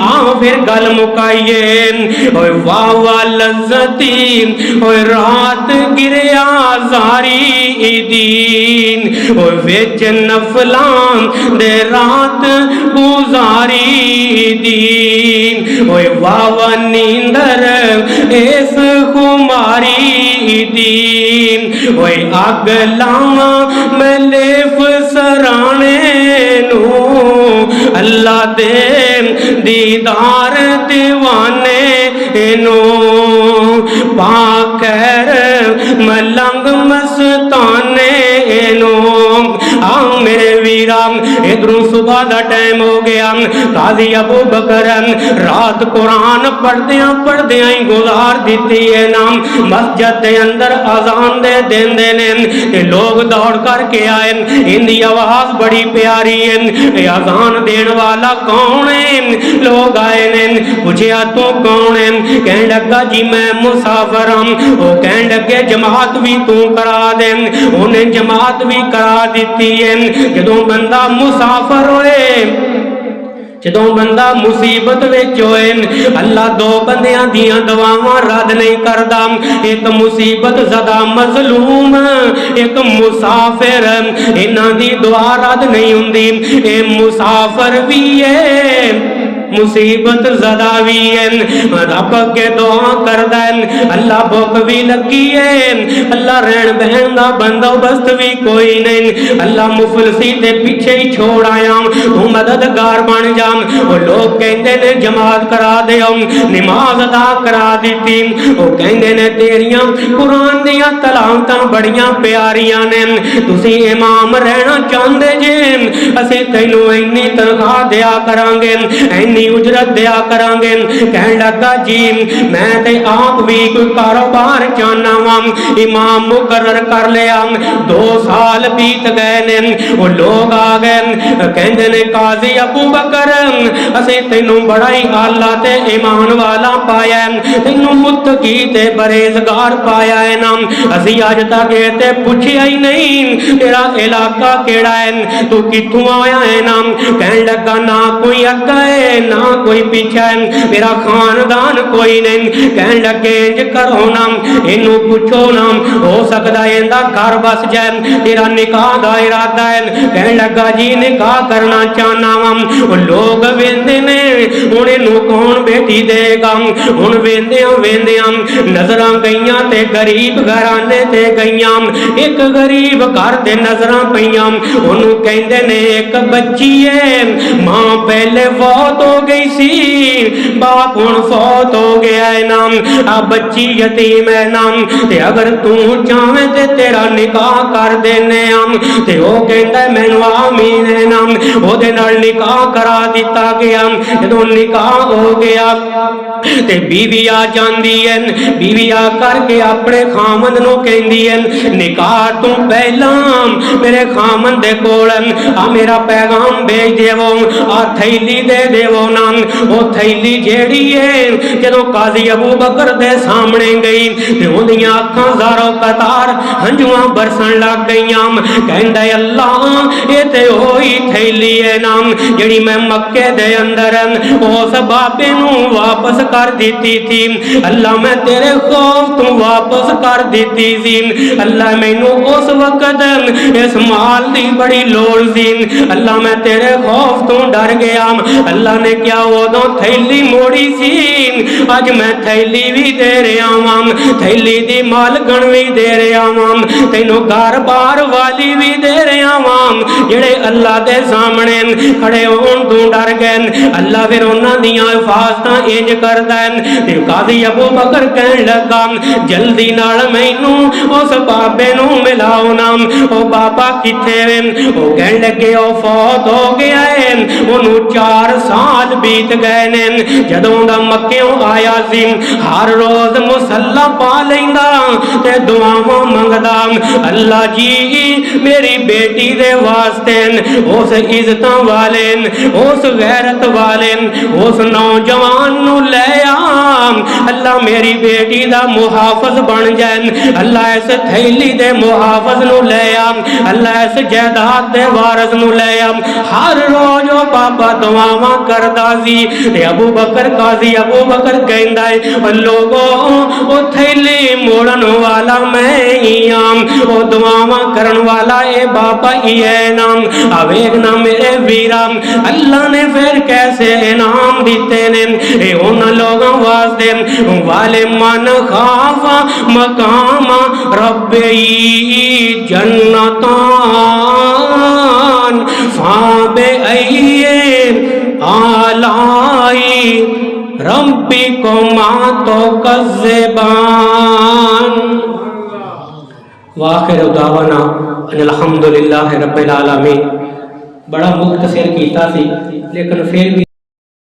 आ फिर गल मुकाइए, ओए वाह वाह लज्जती ओए रात गिरया जारी दीन, ओए विच नफलां दे रात गुजारी दीन, ओए वाह वाह नींदर इस खुमारी दीन, ओए अग लावा मैं लेफ सराने नू, अल्लाह दे दीदार दीवाने नू, पाखैर मलंग मस्ताने नू। आ मेरे वीरा इधरों सुबह का टाइम हो गया, काजी अबू बकर रात कुरान पढ़दियां पढ़दियां ही गुजार दी है नाम, मस्जिद के अंदर अजान दे देंदे ने ते लोग दौड़ करके आए, इनकी आवाज बड़ी प्यारी है, अजान देने वाला कौन है? लोग आए ने पूछया तू कौन है? कहने लगा जी मैं मुसाफर हूं। वो कहने लगे जमात भी तू करा दे, उन्हें जमात भी करा दी है। जदों बंदा मुसाफर होए, जदों बंदा मुसीबत विच होए, अल्लाह दो बंदियां दियां दुआवां रद्द नहीं करदा, एक मुसीबत ज़दा मजलूम, एक मुसाफिर, इन्हां दी दुआ रद्द नहीं हुंदी। ए मुसाफिर भी है, मुसीबत ज़दा भी है, रब के दुआ करदा है, अल्लाह भुख भी लगी है, अल्लाह रहन बहन का बंदोबस्त भी कोई नहीं, अल्लाह मुफलसी के पीछे ही छोड़ आया, तू मददगार बन जा। वो लोग कहते ने जमात करा दे, नमाज अदा करा दी, वो कहते ने तेरिया कुरान दियां तलावतां बड़ियां प्यारियां ने, तुसी इमाम रहना चाहते जे, असीं तैनूं इन्नी तनख्वाह दिया करांगे, इन्नी उजरत दिया करांगे। कहने लगा जी मैं ते आप भी कोई कारोबार चाहना वा, इमाम मुकर्रर कर लिया, 2 साल बीत गए ने, वो लोग आ गए कहते ने काजी अबू बकर असीं तैनूं बड़ा ही आला ते ईमान वाला पाया, तैनूं मुत्तकी ते परहेज़गार पाया है ना, असीं अज तक ते पुछया ही नहीं तेरा इलाका केड़ा है, तू कित्थों आया है ना? कहने लगा ना कोई अग्गा है ना कोई पीछा मेरा खानदान कोई नहीं। कहन लगे इंज करो ना इनू पूछो ना हो सकता इनका घर बस जाए तेरा निकाह का इरादा है। कहन लगा जी निकाह करना चाहना वा। लोग वेंदे ने हुण इनू कौन बेटी देगा। हुण वेंदियां वेंदियां नजरां गईयां ते गरीब घराने ते गईयां। एक गरीब घर ते नजरां पईयां ओनू कहंदे ने एक बच्ची है मां पहले फौत हो गई सी बाप हुण फौत हो गया है नाम आ बच्ची यतीम है नाम ते अगर तू चाहे ते तेरा निकाह कर देने हम ते ओ कहंदा मैनू आमीन है नाम ओदे नाल निकाह करा दिता गया। जदों निकाह हो गया ते बीवी आ जांदी है। बीवी आ करके अपने खामन नू कहंदी है निकाह तू पहला मेरे खामन दे कोल आ मेरा पैगाम भेज देवो आ थैली दे देवो नाम। ओ थैली जेड़ी है जदों काजी अबू बकर दे सामने गई ते ओदियां अखां ज़ारो कतार हंजुआं बरसन लग गईयां। कहंदा अल्लाह ये ते ओही थैली है नाम जेड़ी मैं मक्के दे अंदर उस बाबे नू वापस कर दी थी। अल्लाह मैं तेरे खौफ तू वापस कर दी सी। अल्लाह मैनू उस वक्त इस माल की बड़ी लोड़ सी। अल्लाह मैं तेरे खौफ तू डर गया। अल्लाह ने क्या उदों थैली मोड़ी सी अज मैं थैली भी दे रहा वां थैली दी मालकन भी दे रहा वां तेनों घर बार वाली भी दे रहा वां। जेड़े अल्लाह दे सामने खड़े होण तू डर गए अल्लाह फिर उन्हां दियां हिफाजतां इंज करदा है। ते काजी अबू बकर कहन लगा जल्दी नाल मैनू उस बाबे नू मिलाओ नाम ओ बाबा किथे वे। ओ कहन लगे ओ फौत हो गया है ओनू 4 साल बीत गए ने। जदों दा मक्कियों आया सी हर रोज मुसल्ला पा लैंदा ते दुआवां मंगदा अल्लाह जी मेरी बेटी दे वास्ते उस इज्जतां वाले उस गैरत वाले उस नौजवान नू ले आ अल्लाह मेरी बेटी दा मुहाफिज बन जाए। अल्लाह इस थैली दे मुहाफिज नू ले आ अल्लाह इस जायदाद दे वारिस नू ले आ। हर रोज ओ बाबा दुआवां करदा सी ते अबू बकर काजी अबू बकर कहंदा है लोगो ओ थैली मोड़न वाला मैं ही आम ओ दुआवां करन वाला ए बाबा ही है नाम। अवेख ना मेरे वीरा अल्लाह ने फिर कैसे इनाम दिते ने ए उन्हां लोगों वास्ते वाले मन खाफा मकाम रब्बी जन्नतान फाबे आलाई रब्बी को मातो कज़्ज़बान। वाखिर दावाना अल्हम्दुलिल्लाह रब्बिल आलमीन। बड़ा मुख्तसर कीता सी लेकिन फिर भी